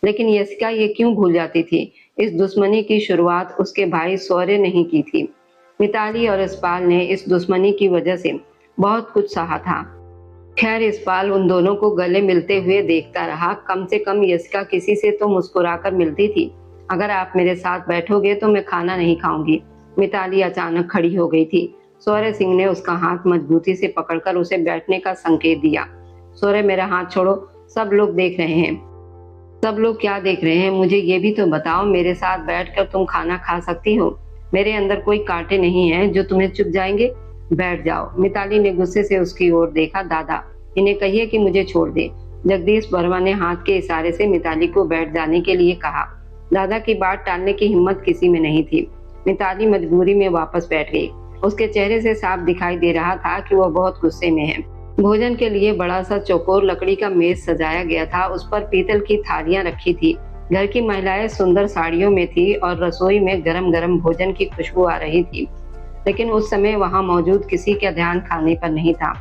लेकिन यशिका ये क्यों भूल जाती थी? इस दुश्मनी की शुरुआत उसके भाई शौर्य ने ही की थी। मिताली और यशपाल ने इस दुश्मनी की वजह से बहुत कुछ सहा था। खैर यशपाल उन दोनों को गले मिलते हुए देखता रहा। कम से कम यशिका किसी से तो मुस्कुराकर मिलती थी। अगर आप मेरे साथ बैठोगे तो मैं खाना नहीं खाऊंगी। मिताली अचानक खड़ी हो गई थी। शौर्य सिंह ने उसका हाथ मजबूती से पकड़कर उसे बैठने का संकेत दिया। शौर्य मेरा हाथ छोड़ो, सब लोग देख रहे हैं। सब लोग क्या देख रहे हैं? मुझे ये भी तो बताओ, मेरे साथ बैठकर तुम खाना खा सकती हो। मेरे अंदर कोई कांटे नहीं है जो तुम्हें चुभ जाएंगे। बैठ जाओ। मिताली ने गुस्से से उसकी ओर देखा। दादा, इन्हें कहिए कि मुझे छोड़ दे। जगदीश वर्मा ने हाथ के इशारे से मिताली को बैठ जाने के लिए कहा। दादा की बात टालने की हिम्मत किसी में नहीं थी। मिताली मजबूरी में वापस बैठ गई। उसके चेहरे से साफ दिखाई दे रहा था कि वह बहुत गुस्से में है। भोजन के लिए बड़ा सा चौकोर लकड़ी का मेज सजाया गया था। उस पर पीतल की थालियां रखी थी। घर की महिलाएं सुंदर साड़ियों में थी और रसोई में गरम गरम भोजन की खुशबू आ रही थी। लेकिन उस समय वहां मौजूद किसी का ध्यान खाने पर नहीं था।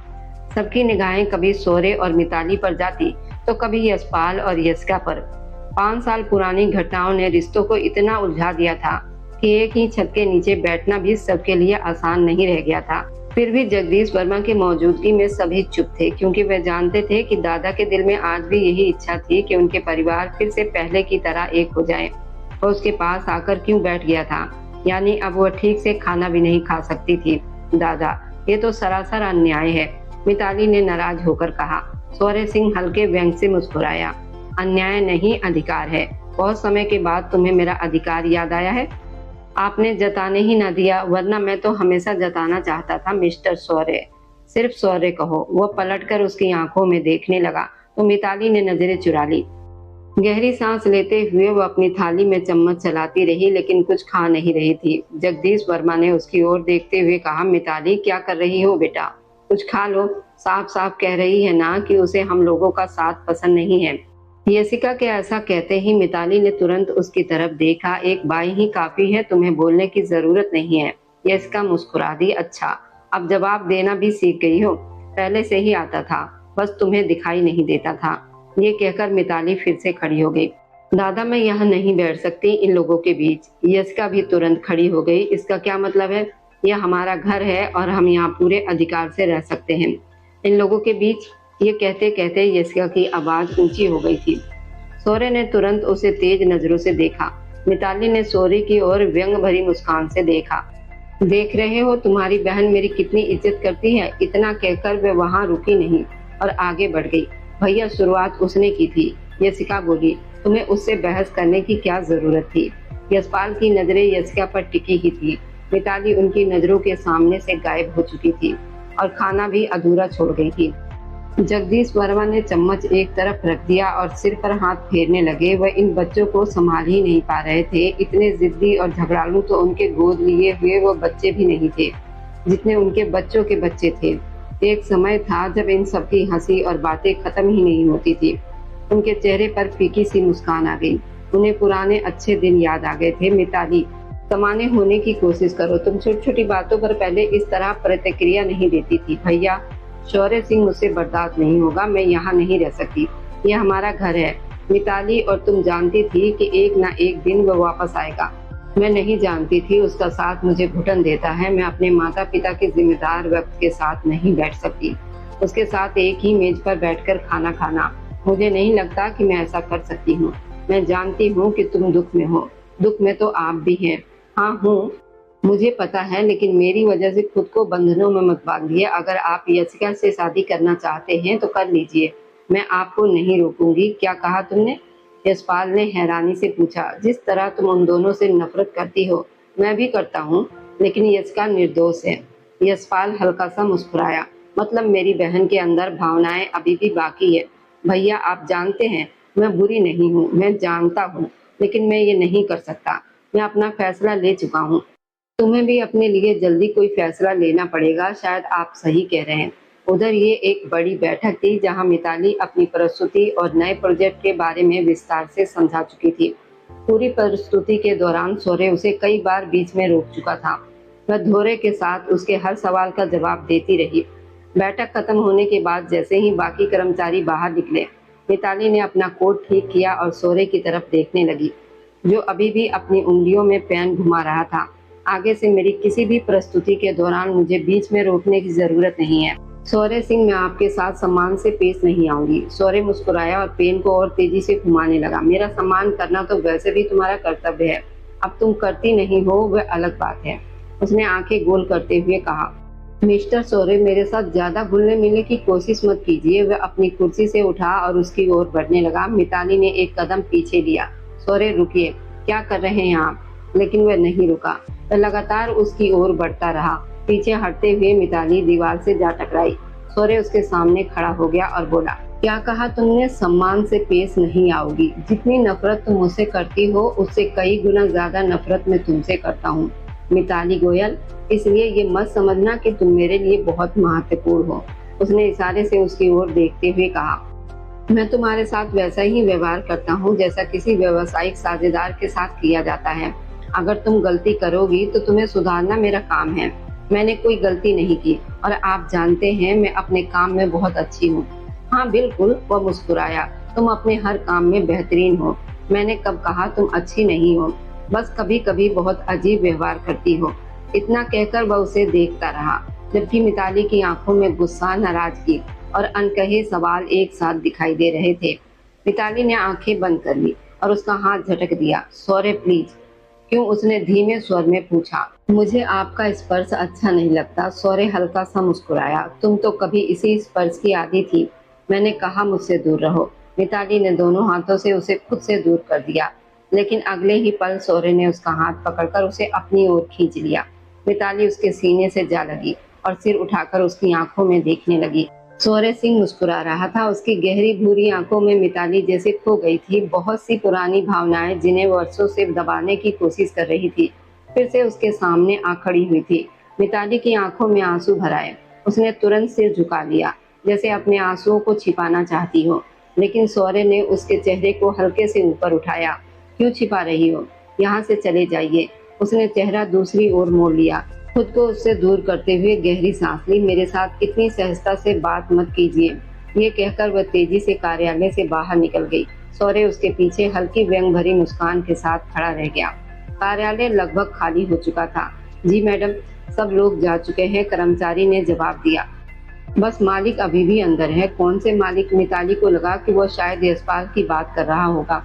सबकी निगाहें कभी शौर्य और मिताली पर जाती तो कभी यशपाल और यशिका पर। 5 साल पुरानी घटनाओं ने रिश्तों को इतना उलझा दिया था कि एक ही छत के नीचे बैठना भी सबके लिए आसान नहीं रह गया था। फिर भी जगदीश वर्मा की मौजूदगी में सभी चुप थे, क्योंकि वे जानते थे कि दादा के दिल में आज भी यही इच्छा थी कि उनके परिवार फिर से पहले की तरह एक हो जाए। और उसके पास आकर क्यों बैठ गया था? यानी अब वह ठीक से खाना भी नहीं खा सकती थी। दादा, ये तो सरासर अन्याय है, मिताली ने नाराज होकर कहा। शौर्य सिंह हल्के व्यंग से मुस्कुराया। अन्याय नहीं, अधिकार है। बहुत समय के बाद तुम्हें मेरा अधिकार याद आया है। आपने जताने ही ना दिया, वरना मैं तो हमेशा जताना चाहता था मिस्टर शौर्य। सिर्फ शौर्य कहो। वह पलटकर उसकी आंखों में देखने लगा तो मिताली ने नजरें चुरा ली। गहरी सांस लेते हुए वो अपनी थाली में चम्मच चलाती रही, लेकिन कुछ खा नहीं रही थी। जगदीश वर्मा ने उसकी ओर देखते हुए कहा, मिताली क्या कर रही हो बेटा? कुछ खा लो। साफ साफ कह रही है ना कि उसे हम लोगों का साथ पसंद नहीं है। यशिका के ऐसा कहते ही मिताली ने तुरंत उसकी तरफ देखा। एक बाई ही काफी है, तुम्हें बोलने की जरूरत नहीं है। यशिका मुस्कुरा दी। अच्छा, अब जवाब देना भी सीख गई हो। पहले से ही आता था, बस तुम्हें दिखाई नहीं देता था। ये कहकर मिताली फिर से खड़ी हो गई। दादा, मैं यहाँ नहीं बैठ सकती इन लोगों के बीच। यशिका भी तुरंत खड़ी हो गई। इसका क्या मतलब है? यह हमारा घर है और हम यहाँ पूरे अधिकार से रह सकते हैं। इन लोगों के बीच? ये कहते कहते यशिका की आवाज ऊंची हो गई थी। शौर्य ने तुरंत उसे तेज नजरों से देखा। मिताली ने शौर्य की ओर व्यंग भरी मुस्कान से देखा। देख रहे हो तुम्हारी बहन मेरी कितनी इज्जत करती है। इतना कहकर वे वहां रुकी नहीं और आगे बढ़ गई। भैया, शुरुआत उसने की थी, यशिका बोली। तुम्हें उससे बहस करने की क्या जरूरत थी? यशपाल की नजरें यशिका पर टिकी ही थी। मिताली उनकी नजरों के सामने से गायब हो चुकी थी और खाना भी अधूरा छोड़ गई थी। जगदीश वर्मा ने चम्मच एक तरफ रख दिया और सिर पर हाथ फेरने लगे। वह इन बच्चों को संभाल ही नहीं पा रहे थे। इतने जिद्दी और झगड़ालू तो उनके गोद लिए हुए वो बच्चे भी नहीं थे जितने उनके बच्चों के बच्चे थे। एक समय था जब इन सबकी हंसी और बातें खत्म ही नहीं होती थी। उनके चेहरे पर फीकी सी मुस्कान आ गई। उन्हें पुराने अच्छे दिन याद आ गए थे। मिताली, समाने होने की कोशिश करो। तुम छोटी छोटी बातों पर पहले इस तरह प्रतिक्रिया नहीं देती थी। भैया, शौर्य सिंह, मुझसे बर्दाश्त नहीं होगा। मैं यहाँ नहीं रह सकती। यह हमारा घर है मिताली, और तुम जानती थी कि एक ना एक दिन वह वापस आएगा। मैं नहीं जानती थी उसका साथ मुझे घुटन देता है। मैं अपने माता पिता के जिम्मेदार व्यक्ति के साथ नहीं बैठ सकती। उसके साथ एक ही मेज पर बैठकर खाना खाना, मुझे नहीं लगता कि मैं ऐसा कर सकती हूँ। मैं जानती हूँ कि तुम दुख में हो। दुख में तो आप भी हैं। हाँ हूँ, मुझे पता है, लेकिन मेरी वजह से खुद को बंधनों में मत बांधिए। अगर आप यशिका से शादी करना चाहते हैं तो कर लीजिए, मैं आपको नहीं रोकूंगी। क्या कहा तुमने? यशपाल ने हैरानी से पूछा। जिस तरह तुम उन दोनों से नफरत करती हो, मैं भी करता हूँ, लेकिन यशिका निर्दोष है। यशपाल हल्का सा मुस्कुराया। मतलब मेरी बहन के अंदर भावनाएं अभी भी बाकी है। भैया, आप जानते हैं मैं बुरी नहीं हूँ, मैं जानता हूँ, लेकिन मैं ये नहीं कर सकता। मैं अपना फैसला ले चुका हूँ। तुम्हें भी अपने लिए जल्दी कोई फैसला लेना पड़ेगा। शायद आप सही कह रहे हैं। उधर ये एक बड़ी बैठक थी जहां मिताली अपनी प्रस्तुति और नए प्रोजेक्ट के बारे में विस्तार से समझा चुकी थी। पूरी प्रस्तुति के दौरान शौर्य उसे कई बार बीच में रोक चुका था। वह धोरे के साथ उसके हर सवाल का जवाब देती रही। बैठक खत्म होने के बाद जैसे ही बाकी कर्मचारी बाहर निकले, मिताली ने अपना कोट ठीक किया और सोरे की तरफ देखने लगी, जो अभी भी अपनी उंगलियों में पेन घुमा रहा था। आगे से मेरी किसी भी प्रस्तुति के दौरान मुझे बीच में रोकने की जरूरत नहीं है। सौर्य सिंह, मैं आपके साथ सम्मान से पेश नहीं आऊंगी। सौर्य मुस्कुराया और पेन को और तेजी से घुमाने लगा। मेरा सम्मान करना तो वैसे भी तुम्हारा कर्तव्य है, अब तुम करती नहीं हो वह अलग बात है। उसने आंखें गोल करते हुए कहा, मिस्टर सौर्य, मेरे साथ ज्यादा घुलने मिलने की कोशिश मत कीजिए। वह अपनी कुर्सी से उठा और उसकी ओर बढ़ने लगा। मिताली ने एक कदम पीछे लिया। सौर्य, रुकिए, क्या कर रहे हैं आप? लेकिन वह नहीं रुका। वह लगातार उसकी ओर बढ़ता रहा। पीछे हटते हुए मिताली दीवार से जा टकराई। सौर्य उसके सामने खड़ा हो गया और बोला, क्या कहा तुमने? सम्मान से पेश नहीं आओगी? जितनी नफरत तुम मुझसे करती हो उससे कई गुना ज्यादा नफरत मैं तुमसे करता हूँ मिताली गोयल, इसलिए ये मत समझना कि तुम मेरे लिए बहुत महत्वपूर्ण हो। उसने इशारे से उसकी ओर देखते हुए कहा, मैं तुम्हारे साथ वैसा ही व्यवहार करता हूँ जैसा किसी व्यावसायिक साझेदार के साथ किया जाता है। अगर तुम गलती करोगी तो तुम्हें सुधारना मेरा काम है। मैंने कोई गलती नहीं की और आप जानते हैं मैं अपने काम में बहुत अच्छी हूँ। हाँ बिल्कुल, वह मुस्कुराया, तुम अपने हर काम में बेहतरीन हो। मैंने कब कहा तुम अच्छी नहीं हो? बस कभी कभी बहुत अजीब व्यवहार करती हो। इतना कहकर वह उसे देखता रहा, जबकि मिताली की आंखों में गुस्सा, नाराजगी और अनकहे सवाल एक साथ दिखाई दे रहे थे। मिताली ने आंखें बंद कर ली और उसका हाथ झटक दिया। सौर्य प्लीज। क्यों? उसने धीमे स्वर में पूछा। मुझे आपका स्पर्श अच्छा नहीं लगता। सौर्य हल्का सा मुस्कुराया। तुम तो कभी इसी स्पर्श की आदी थी। मैंने कहा मुझसे दूर रहो। मिताली ने दोनों हाथों से उसे खुद से दूर कर दिया, लेकिन अगले ही पल सौर्य ने उसका हाथ पकड़कर उसे अपनी ओर खींच लिया। मिताली उसके सीने से जा लगी और सिर उठाकर उसकी आंखों में देखने लगी। सौर्य सिंह मुस्कुरा रहा था। उसकी गहरी भूरी आंखों में मिताली जैसे खो गई थी। बहुत सी पुरानी भावनाएं जिन्हें वर्षों से दबाने की कोशिश कर रही थी, फिर से उसके सामने आ खड़ी हुई थी। मिताली की आंखों में आंसू भर आए। उसने तुरंत सिर झुका लिया, जैसे अपने आंसुओं को छिपाना चाहती हो, लेकिन सौर्य ने उसके चेहरे को हल्के से ऊपर उठाया। क्यों छिपा रही हो? यहाँ से चले जाइए। उसने चेहरा दूसरी ओर मोड़ लिया। खुद को उससे दूर करते हुए गहरी सांस ली। मेरे साथ इतनी सहजता से बात मत कीजिए। ये कहकर वह तेजी से कार्यालय से बाहर निकल गई। सौर्य उसके पीछे हल्की व्यंग भरी मुस्कान के साथ खड़ा रह गया। कार्यालय लगभग खाली हो चुका था। जी मैडम, सब लोग जा चुके हैं, कर्मचारी ने जवाब दिया। बस मालिक अभी भी अंदर है। कौन से मालिक? मिताली को लगा कि वह शायद यशपाल की बात कर रहा होगा।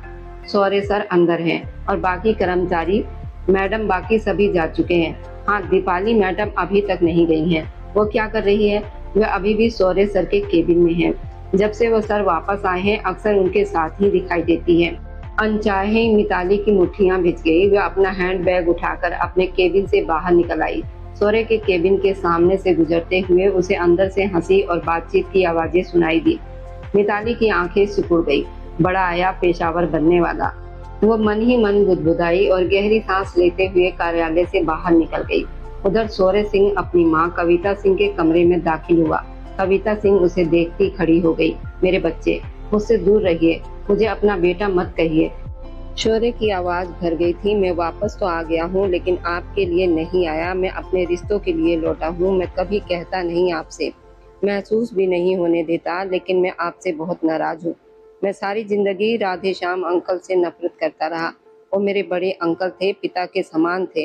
सौर्य सर अंदर हैं। और बाकी कर्मचारी? मैडम, बाकी सभी जा चुके हैं। हाँ, दीपाली मैडम अभी तक नहीं गई हैं। वो क्या कर रही है? वह अभी भी सौर्य सर के केबिन में है। जब से वो सर वापस आए हैं अक्सर उनके साथ ही दिखाई देती है। अनचाहे ही मिताली की मुट्ठियां भिज गई। वह अपना हैंड बैग उठाकर अपने केबिन से बाहर निकल आई। सौर्य के केबिन के सामने से गुजरते हुए उसे अंदर से हंसी और बातचीत की आवाजें सुनाई दी। मिताली की आंखें सिकुड़ गई। बड़ा आया पेशावर बनने वाला। वो मन ही मन बुदबुदाई और गहरी सांस लेते हुए कार्यालय से बाहर निकल गई। उधर सौर्य सिंह अपनी मां कविता सिंह के कमरे में दाखिल हुआ। कविता सिंह उसे देखती खड़ी हो गई। मेरे बच्चे, मुझसे दूर रहिए। मुझे अपना बेटा मत कहिए। शौर्य की आवाज भर गई थी। मैं वापस तो आ गया हूँ, लेकिन आपके लिए नहीं आया। मैं अपने रिश्तों के लिए लौटा हूँ। मैं कभी कहता नहीं आपसे, महसूस भी नहीं होने देता, लेकिन मैं आपसे बहुत नाराज हूँ। मैं सारी जिंदगी राधे श्याम अंकल से नफरत करता रहा। वो मेरे बड़े अंकल थे, पिता के समान थे।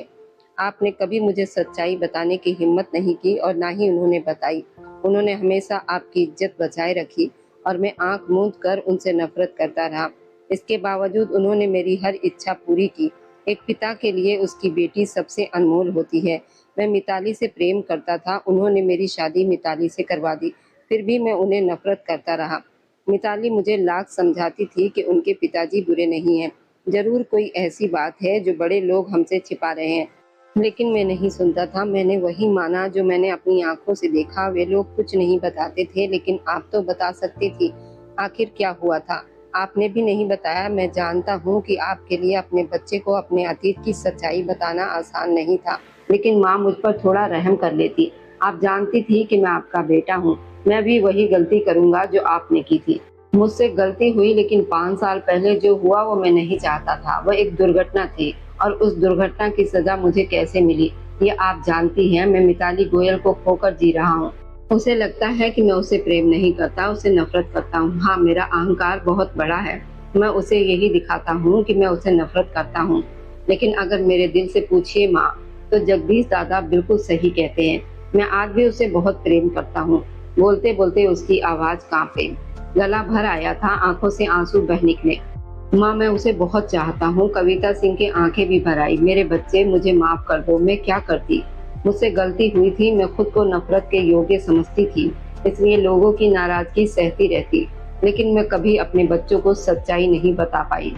आपने कभी मुझे सच्चाई बताने की हिम्मत नहीं की और ना ही उन्होंने बताई। उन्होंने हमेशा आपकी इज्जत बचाए रखी और मैं आंख मूंद कर उनसे नफरत करता रहा। इसके बावजूद उन्होंने मेरी हर इच्छा पूरी की। एक पिता के लिए उसकी बेटी सबसे अनमोल होती है। मैं मिताली से प्रेम करता था। उन्होंने मेरी शादी मिताली से करवा दी, फिर भी मैं उन्हें नफरत करता रहा। मिताली मुझे लाख समझाती थी कि उनके पिताजी बुरे नहीं हैं। जरूर कोई ऐसी बात है जो बड़े लोग हमसे छिपा रहे हैं, लेकिन मैं नहीं सुनता था। मैंने वही माना जो मैंने अपनी आंखों से देखा। वे लोग कुछ नहीं बताते थे, लेकिन आप तो बता सकती थी। आखिर क्या हुआ था? आपने भी नहीं बताया। मैं जानता हूँ कि आपके लिए अपने बच्चे को अपने अतीत की सच्चाई बताना आसान नहीं था, लेकिन माँ मुझ पर थोड़ा रहम कर लेती। आप जानती थी कि मैं आपका बेटा हूँ। मैं भी वही गलती करूँगा जो आपने की थी। मुझसे गलती हुई, लेकिन 5 साल पहले जो हुआ वो मैं नहीं चाहता था। वह एक दुर्घटना थी और उस दुर्घटना की सजा मुझे कैसे मिली ये आप जानती हैं। मैं मिताली गोयल को खोकर जी रहा हूँ। उसे लगता है कि मैं उसे प्रेम नहीं करता, उसे नफरत करता हूँ। हाँ, मेरा अहंकार बहुत बड़ा है। मैं उसे यही दिखाता हूँ कि मैं उसे नफरत करता हूँ। लेकिन अगर मेरे दिल से पूछिए माँ, तो जगदीश दादा बिल्कुल सही कहते हैं। मैं आज भी उसे बहुत प्रेम करता हूँ। बोलते बोलते उसकी आवाज कांप गई, गला भर आया था, आंखों से आंसू बह निकले। माँ, मैं उसे बहुत चाहता हूँ। कविता सिंह की आंखें भी भर आई। मेरे बच्चे, मुझे माफ कर दो। मैं क्या करती, मुझसे गलती हुई थी। मैं खुद को नफरत के योग्य समझती थी, इसलिए लोगों की नाराजगी सहती रहती। लेकिन मैं कभी अपने बच्चों को सच्चाई नहीं बता पाई।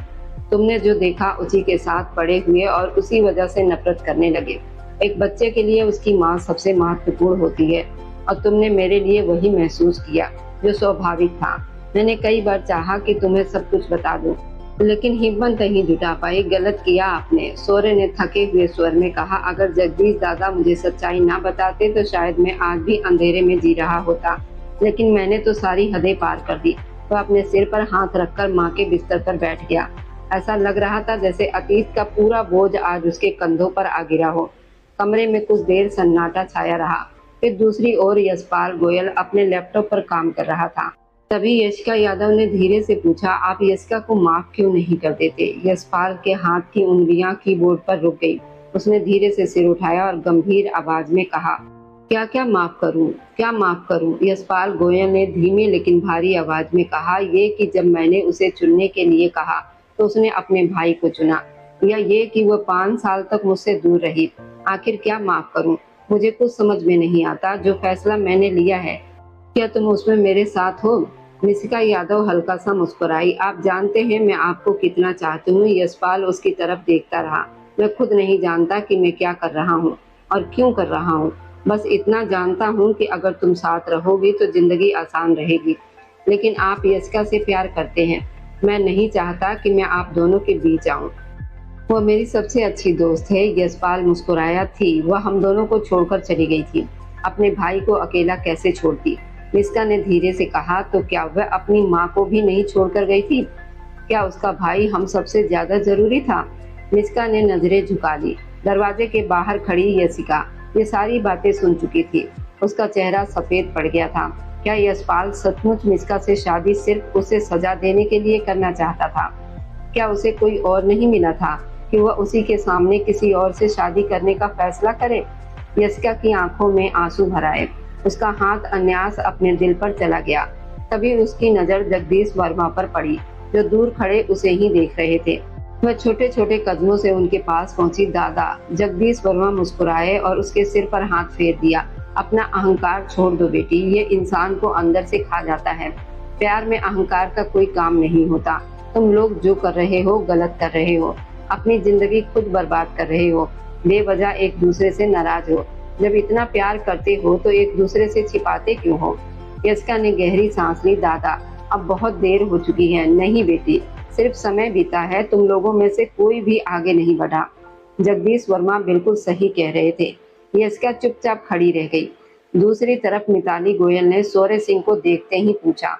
तुमने जो देखा उसी के साथ बड़े हुए और उसी वजह से नफरत करने लगे। एक बच्चे के लिए उसकी माँ सबसे महत्वपूर्ण होती है, और तुमने मेरे लिए वही महसूस किया जो स्वाभाविक था। मैंने कई बार चाहा कि तुम्हें सब कुछ बता दूं, लेकिन हिम्मत नहीं जुटा पाई। गलत किया आपने, सौर्य ने थके हुए स्वर में कहा। अगर जगदीश दादा मुझे सच्चाई ना बताते तो शायद मैं आज भी अंधेरे में जी रहा होता, लेकिन मैंने तो सारी हदें पार कर दी। वह अपने सिर पर हाथ रखकर माँ के बिस्तर पर बैठ गया। ऐसा लग रहा था जैसे अतीत का पूरा बोझ आज उसके कंधों पर आ गिरा हो। कमरे में कुछ देर सन्नाटा छाया रहा। फिर दूसरी ओर यशपाल गोयल अपने लैपटॉप पर काम कर रहा था। तभी यशिका यादव ने धीरे से पूछा, आप यशिका को माफ क्यों नहीं कर देते? यशपाल के हाथ की उंगलियां कीबोर्ड पर रुक गई। उसने धीरे से सिर उठाया और गंभीर आवाज में कहा, क्या क्या माफ करूं, क्या माफ करूं? यशपाल गोयल ने धीमी लेकिन भारी आवाज में कहा, ये कि जब मैंने उसे चुनने के लिए कहा तो उसने अपने भाई को चुना, या ये कि वह 5 साल तक मुझसे दूर रही। आखिर क्या माफ करूं? मुझे कुछ समझ में नहीं आता। जो फैसला मैंने लिया है, क्या तुम उसमें मेरे साथ हो? निशिका यादव हल्का सा मुस्कुराई। आप जानते हैं मैं आपको कितना चाहती हूँ। यशपाल उसकी तरफ देखता रहा। मैं खुद नहीं जानता कि मैं क्या कर रहा हूँ और क्यों कर रहा हूँ। बस इतना जानता हूँ कि अगर तुम साथ रहोगी तो जिंदगी आसान रहेगी। लेकिन आप यशिका से प्यार करते हैं। मैं नहीं चाहता कि मैं आप दोनों के बीच आऊँ। वो मेरी सबसे अच्छी दोस्त है। यशपाल मुस्कुराया। थी, वह हम दोनों को छोड़कर चली गई थी। अपने भाई को अकेला कैसे छोड़ती? निष्का ने धीरे से कहा, तो क्या वह अपनी माँ को भी नहीं छोड़कर गई थी? क्या उसका भाई हम सबसे ज्यादा जरूरी था? निष्का ने नजरें झुका ली। दरवाजे के बाहर खड़ी यशिका ये सारी बातें सुन चुकी थी। उसका चेहरा सफेद पड़ गया था। क्या यशपाल सचमुच निष्का से शादी सिर्फ उसे सजा देने के लिए करना चाहता था? क्या उसे कोई और नहीं मिला था कि वह उसी के सामने किसी और से शादी करने का फैसला करे? यशिका की आंखों में आंसू भर आए। उसका हाथ अन्यास अपने दिल पर चला गया। तभी उसकी नजर जगदीश वर्मा पर पड़ी, जो दूर खड़े उसे ही देख रहे थे। वह छोटे छोटे कदमों से उनके पास पहुंची। दादा, जगदीश वर्मा मुस्कुराए और उसके सिर पर हाथ फेर दिया। अपना अहंकार छोड़ दो बेटी, ये इंसान को अंदर से खा जाता है। प्यार में अहंकार का कोई काम नहीं होता। तुम लोग जो कर रहे हो गलत कर रहे हो। अपनी जिंदगी खुद बर्बाद कर रहे हो। बेवजह एक दूसरे से नाराज हो। जब इतना प्यार करते हो तो एक दूसरे से छिपाते क्यों हो? यशिका ने गहरी सांस ली। दादा, अब बहुत देर हो चुकी है। नहीं बेटी, सिर्फ समय बीता है। तुम लोगों में से कोई भी आगे नहीं बढ़ा। जगदीश वर्मा बिल्कुल सही कह रहे थे। यशिका चुपचाप खड़ी रह गई। दूसरी तरफ मिताली गोयल ने सौर्य सिंह को देखते ही पूछा,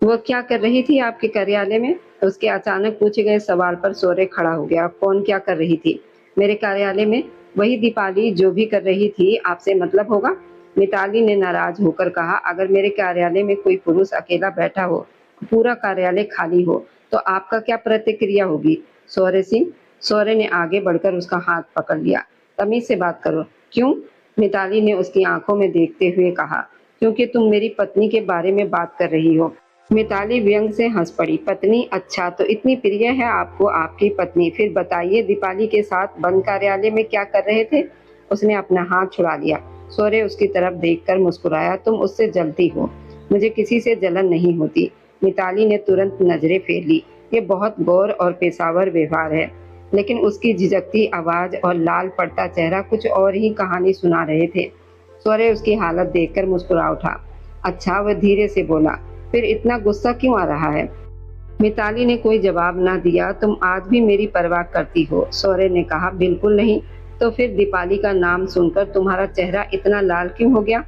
वह क्या कर रही थी आपके कार्यालय में? उसके अचानक पूछे गए सवाल पर सौर्य खड़ा हो गया। कौन क्या कर रही थी? मेरे कार्यालय में वही दीपाली जो भी कर रही थी, आपसे मतलब होगा? मिताली ने नाराज होकर कहा, अगर मेरे कार्यालय में कोई पुरुष अकेला बैठा हो, पूरा कार्यालय खाली हो, तो आपका क्या प्रतिक्रिया होगी? सौर्य सिंह। सौर्य ने आगे बढ़कर उसका हाथ पकड़ लिया। तमीज से बात करो। क्यों? मिताली ने उसकी आंखों में देखते हुए कहा, क्योंकि तुम मेरी पत्नी के बारे में बात कर रही हो। मिताली व्यंग से हंस पड़ी। पत्नी? अच्छा, तो इतनी प्रिय है आपको आपकी पत्नी? फिर बताइए, दीपाली के साथ बंद कार्यालय में क्या कर रहे थे? उसने अपना हाथ छुड़ा लिया। सौर्य उसकी तरफ देखकर मुस्कुराया। तुम उससे जलती हो। मुझे किसी से जलन नहीं होती। मिताली ने तुरंत नजरें फेर ली। ये बहुत गौर और पेशावर व्यवहार है। लेकिन उसकी झिझकती आवाज और लाल पड़ता चेहरा कुछ और ही कहानी सुना रहे थे। सौर्य उसकी हालत देखकर मुस्कुरा उठा। अच्छा, वह धीरे से बोला, फिर इतना गुस्सा क्यों आ रहा है? मिताली ने कोई जवाब ना दिया। तुम आज भी मेरी परवाह करती हो? सौर्य ने कहा, बिल्कुल नहीं। तो फिर दीपाली का नाम सुनकर तुम्हारा चेहरा इतना लाल क्यों हो गया?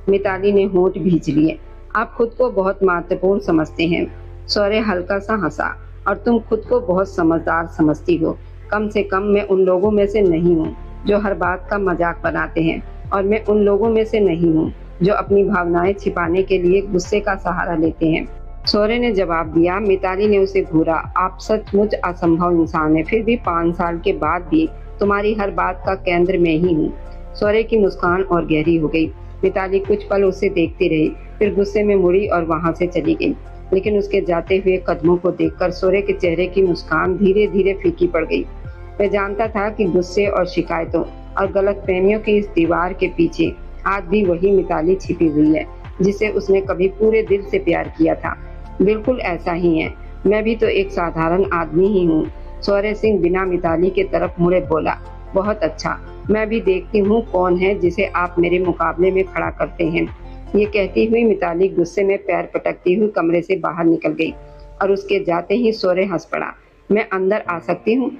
मिताली ने होंठ भींच लिए। आप खुद को बहुत महत्वपूर्ण समझते हैं। सौर्य हल्का सा हंसा। और तुम खुद को बहुत समझदार समझती हो। कम से कम मैं उन लोगों में से नहीं हूँ जो हर बात का मजाक बनाते हैं, और मैं उन लोगों में से नहीं हूँ जो अपनी भावनाएं छिपाने के लिए गुस्से का सहारा लेते हैं। सौर्य ने जवाब दिया। मिताली ने उसे घूरा। आप सचमुच असंभव इंसान है, फिर भी 5 साल के बाद भी तुम्हारी हर बात का केंद्र मैं ही हूँ। सौर्य की मुस्कान और गहरी हो गई। मिताली कुछ पल उसे देखती रही, फिर गुस्से में मुड़ी और वहां से चली गई। लेकिन उसके जाते हुए कदमों को देखकर सौर्य के चेहरे की मुस्कान धीरे धीरे फीकी पड़ गई। मैं जानता था कि गुस्से और शिकायतों और गलतफहमियों की इस दीवार के पीछे आज भी वही मिताली छिपी हुई है, जिसे उसने कभी पूरे दिल से प्यार किया था। बिल्कुल ऐसा ही है, मैं भी तो एक साधारण आदमी ही हूँ। सौर्य सिंह बिना मिताली के तरफ मुड़े बोला। बहुत अच्छा, मैं भी देखती हूँ कौन है जिसे आप मेरे मुकाबले में खड़ा करते हैं। ये कहती हुई मिताली गुस्से में पैर पटकती हुई कमरे से बाहर निकल गई और उसके जाते ही सौर्य हंस पड़ा। मैं अंदर आ सकती हूँ?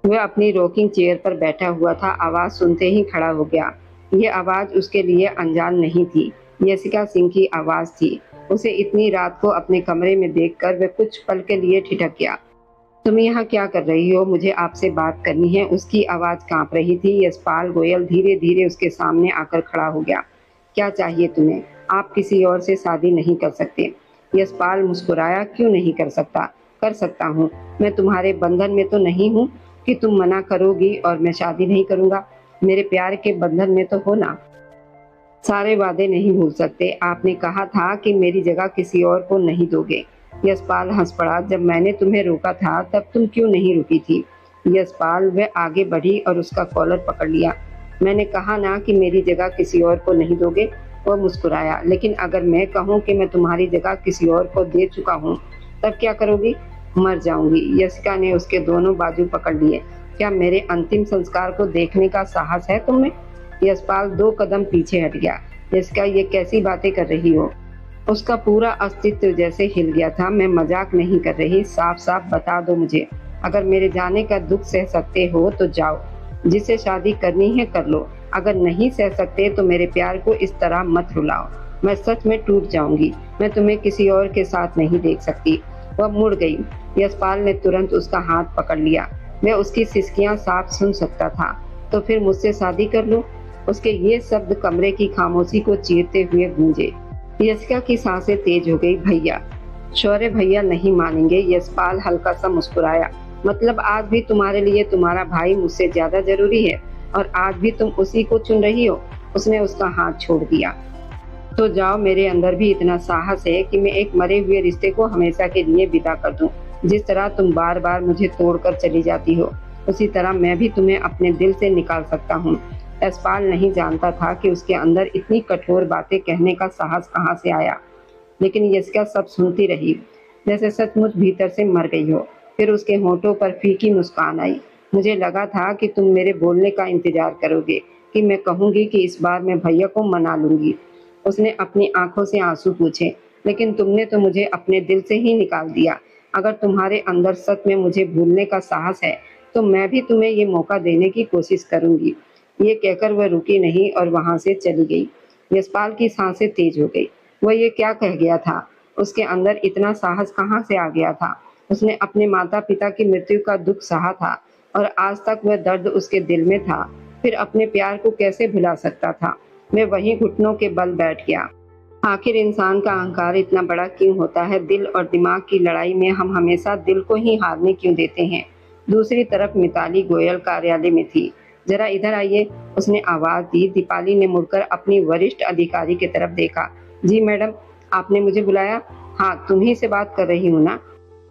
वह अपनी रॉकिंग चेयर पर बैठा हुआ था। आवाज सुनते ही खड़ा हो गया। यह आवाज उसके लिए अनजान नहीं थी, यशिका सिंह की आवाज थी। उसे इतनी रात को अपने कमरे में देखकर वह कुछ पल के लिए ठिठक गया। तुम यहाँ क्या कर रही हो? मुझे आपसे बात करनी है। उसकी आवाज कांप रही थी। यशपाल गोयल धीरे धीरे उसके सामने आकर खड़ा हो गया। क्या चाहिए तुम्हें? आप किसी और से शादी नहीं कर सकते। यशपाल मुस्कुराया। क्यों नहीं कर सकता? कर सकता हूँ। मैं तुम्हारे बंधन में तो नहीं हूँ कि तुम मना करोगी और मैं शादी नहीं करूँगा। मेरे प्यार के बंधन में तो हो ना। सारे वादे नहीं भूल सकते। आपने कहा था कि मेरी जगह किसी और को नहीं दोगे। यशपाल हंस पड़ा। जब मैंने तुम्हें रोका था तब तुम क्यों नहीं रुकी थी? यशपाल वह आगे बढ़ी और उसका कॉलर पकड़ लिया। मैंने कहा ना कि मेरी जगह किसी और को नहीं दोगे। वह मुस्कुराया। लेकिन अगर मैं कहूँ कि मैं तुम्हारी जगह किसी और को दे चुका हूँ तब क्या करोगी? मर जाऊंगी। यशिका ने उसके दोनों बाजू पकड़ लिए। क्या मेरे अंतिम संस्कार को देखने का साहस है तुम्हें? यशपाल 2 कदम पीछे हट गया। यशिका, ये कैसी बातें कर रही हो? उसका पूरा अस्तित्व जैसे हिल गया था। मैं मजाक नहीं कर रही, साफ साफ बता दो मुझे। अगर मेरे जाने का दुख सह सकते हो तो जाओ, जिसे शादी करनी है कर लो। अगर नहीं सह सकते तो मेरे प्यार को इस तरह मत रुलाओ। मैं सच में टूट जाऊंगी। मैं तुम्हें किसी और के साथ नहीं देख सकती। वह मुड़ गई। यशपाल ने तुरंत उसका हाथ पकड़ लिया। मैं उसकी सिसकियां साफ सुन सकता था। तो फिर मुझसे शादी कर लो। उसके ये शब्द कमरे की खामोशी को चीरते हुए गूंजे। यशिका की सांसें तेज हो गई। भैया, शौर्य भैया नहीं मानेंगे। यशपाल हल्का सा मुस्कुराया। मतलब आज भी तुम्हारे लिए तुम्हारा भाई मुझसे ज्यादा जरूरी है और आज भी तुम उसी को चुन रही हो? उसने उसका हाथ छोड़ दिया। तो जाओ, मेरे अंदर भी इतना साहस है कि मैं एक मरे हुए रिश्ते को हमेशा के लिए विदा कर दूं। जिस तरह तुम बार बार मुझे तोड़कर चली जाती हो, उसी तरह मैं भी तुम्हें अपने दिल से निकाल सकता हूँ। यशपाल नहीं जानता था कि उसके अंदर इतनी कठोर बातें कहने का साहस कहाँ से आया। लेकिन यशिका सब सुनती रही, जैसे सचमुच भीतर से मर गई हो। फिर उसके होठों पर फीकी मुस्कान आई। मुझे लगा था कि तुम मेरे बोलने का इंतजार करोगे, कि मैं कहूंगी कि इस बार मैं भैया को मना लूंगी। उसने अपनी आंखों से आंसू पूछे। लेकिन तुमने तो मुझे अपने दिल से ही निकाल दिया। अगर तुम्हारे अंदर सच में मुझे भूलने का साहस है तो मैं भी तुम्हें ये मौका देने की कोशिश करूंगी। ये कहकर वह रुकी नहीं और वहां से चली गई। यशपाल की सांसें तेज हो गई। वह ये क्या कह गया था? उसके अंदर इतना साहस कहाँ से आ गया था? उसने अपने माता पिता की मृत्यु का दुख सहा था और आज तक वह दर्द उसके दिल में था। फिर अपने प्यार को कैसे भुला सकता था? मैं वहीं घुटनों के बल बैठ गया। आखिर इंसान का अहंकार इतना बड़ा क्यों होता है? दिल और दिमाग की लड़ाई में हम हमेशा दिल को ही हारने क्यों देते हैं? दूसरी तरफ मिताली गोयल कार्यालय में थी। जरा इधर आइए, उसने आवाज दी। दीपाली ने मुड़कर अपनी वरिष्ठ अधिकारी की तरफ देखा। जी मैडम, आपने मुझे बुलाया? हाँ, तुम्ही से बात कर रही हूँ ना।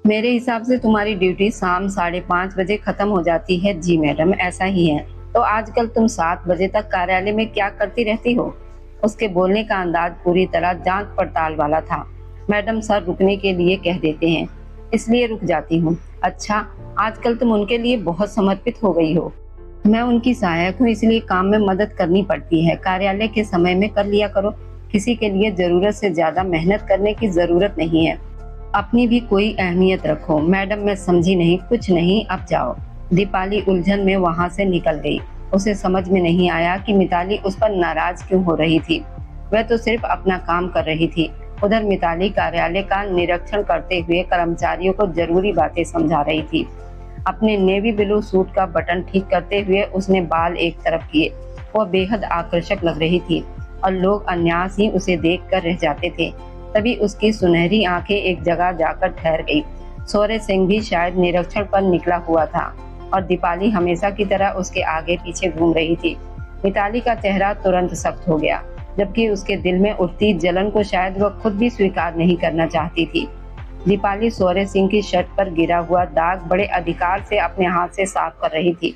मेरे हिसाब से तुम्हारी ड्यूटी शाम 5:30 बजे खत्म हो जाती है। जी मैडम, ऐसा ही है। तो आजकल तुम 7 बजे तक कार्यालय में क्या करती रहती हो? उसके बोलने का अंदाज पूरी तरह जांच पड़ताल वाला था। मैडम, सर रुकने के लिए कह देते हैं, इसलिए रुक जाती हूँ। अच्छा, आजकल तुम उनके लिए बहुत समर्पित हो गई हो। मैं उनकी सहायक हूँ, इसलिए काम में मदद करनी पड़ती है। कार्यालय के समय में कर लिया करो। किसी के लिए जरूरत से ज्यादा मेहनत करने की जरूरत नहीं है। अपनी भी कोई अहमियत रखो। मैडम, मैं समझी नहीं। कुछ नहीं, अब जाओ। दीपाली उलझन में वहां से निकल गई। उसे समझ में नहीं आया कि मिताली उस पर नाराज क्यों हो रही थी। वह तो सिर्फ अपना काम कर रही थी। उधर मिताली कार्यालय का निरीक्षण करते हुए कर्मचारियों को जरूरी बातें समझा रही थी। अपने नेवी ब्लू सूट का बटन ठीक करते हुए उसने बाल एक तरफ किए। वह बेहद आकर्षक लग रही थी। और लोग अन्यास ही उसे देखकर रह जाते थे। तभी उसकी सुनहरी आंखें एक जगह जाकर ठहर गई। शौर्य सिंह भी शायद निरीक्षण पर निकला हुआ था और दीपाली हमेशा की तरह उसके आगे पीछे घूम रही थी। मिताली का चेहरा तुरंत सख्त हो गया, जबकि उसके दिल में उठती जलन को शायद वह खुद भी स्वीकार नहीं करना चाहती थी। दीपाली शौर्य सिंह की शर्ट पर गिरा हुआ दाग बड़े अधिकार से अपने हाथ से साफ कर रही थी।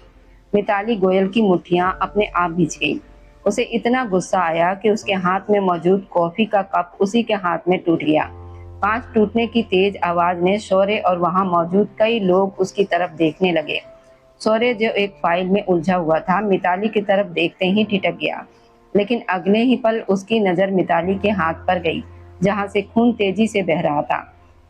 मिताली गोयल की मुट्ठियां अपने आप भिज गईं। उसे इतना गुस्सा आया कि उसके हाथ में मौजूद कॉफी का कप उसी के हाथ में टूट गया। कांच टूटने की तेज आवाज ने शौर्य और वहां मौजूद कई लोग उसकी तरफ देखने लगे। शौर्य जो एक फाइल में उलझा हुआ था, मिताली की तरफ देखते ही ठिठक गया, लेकिन अगले ही पल उसकी नजर मिताली के हाथ पर गई, जहां से खून तेजी से बह रहा था,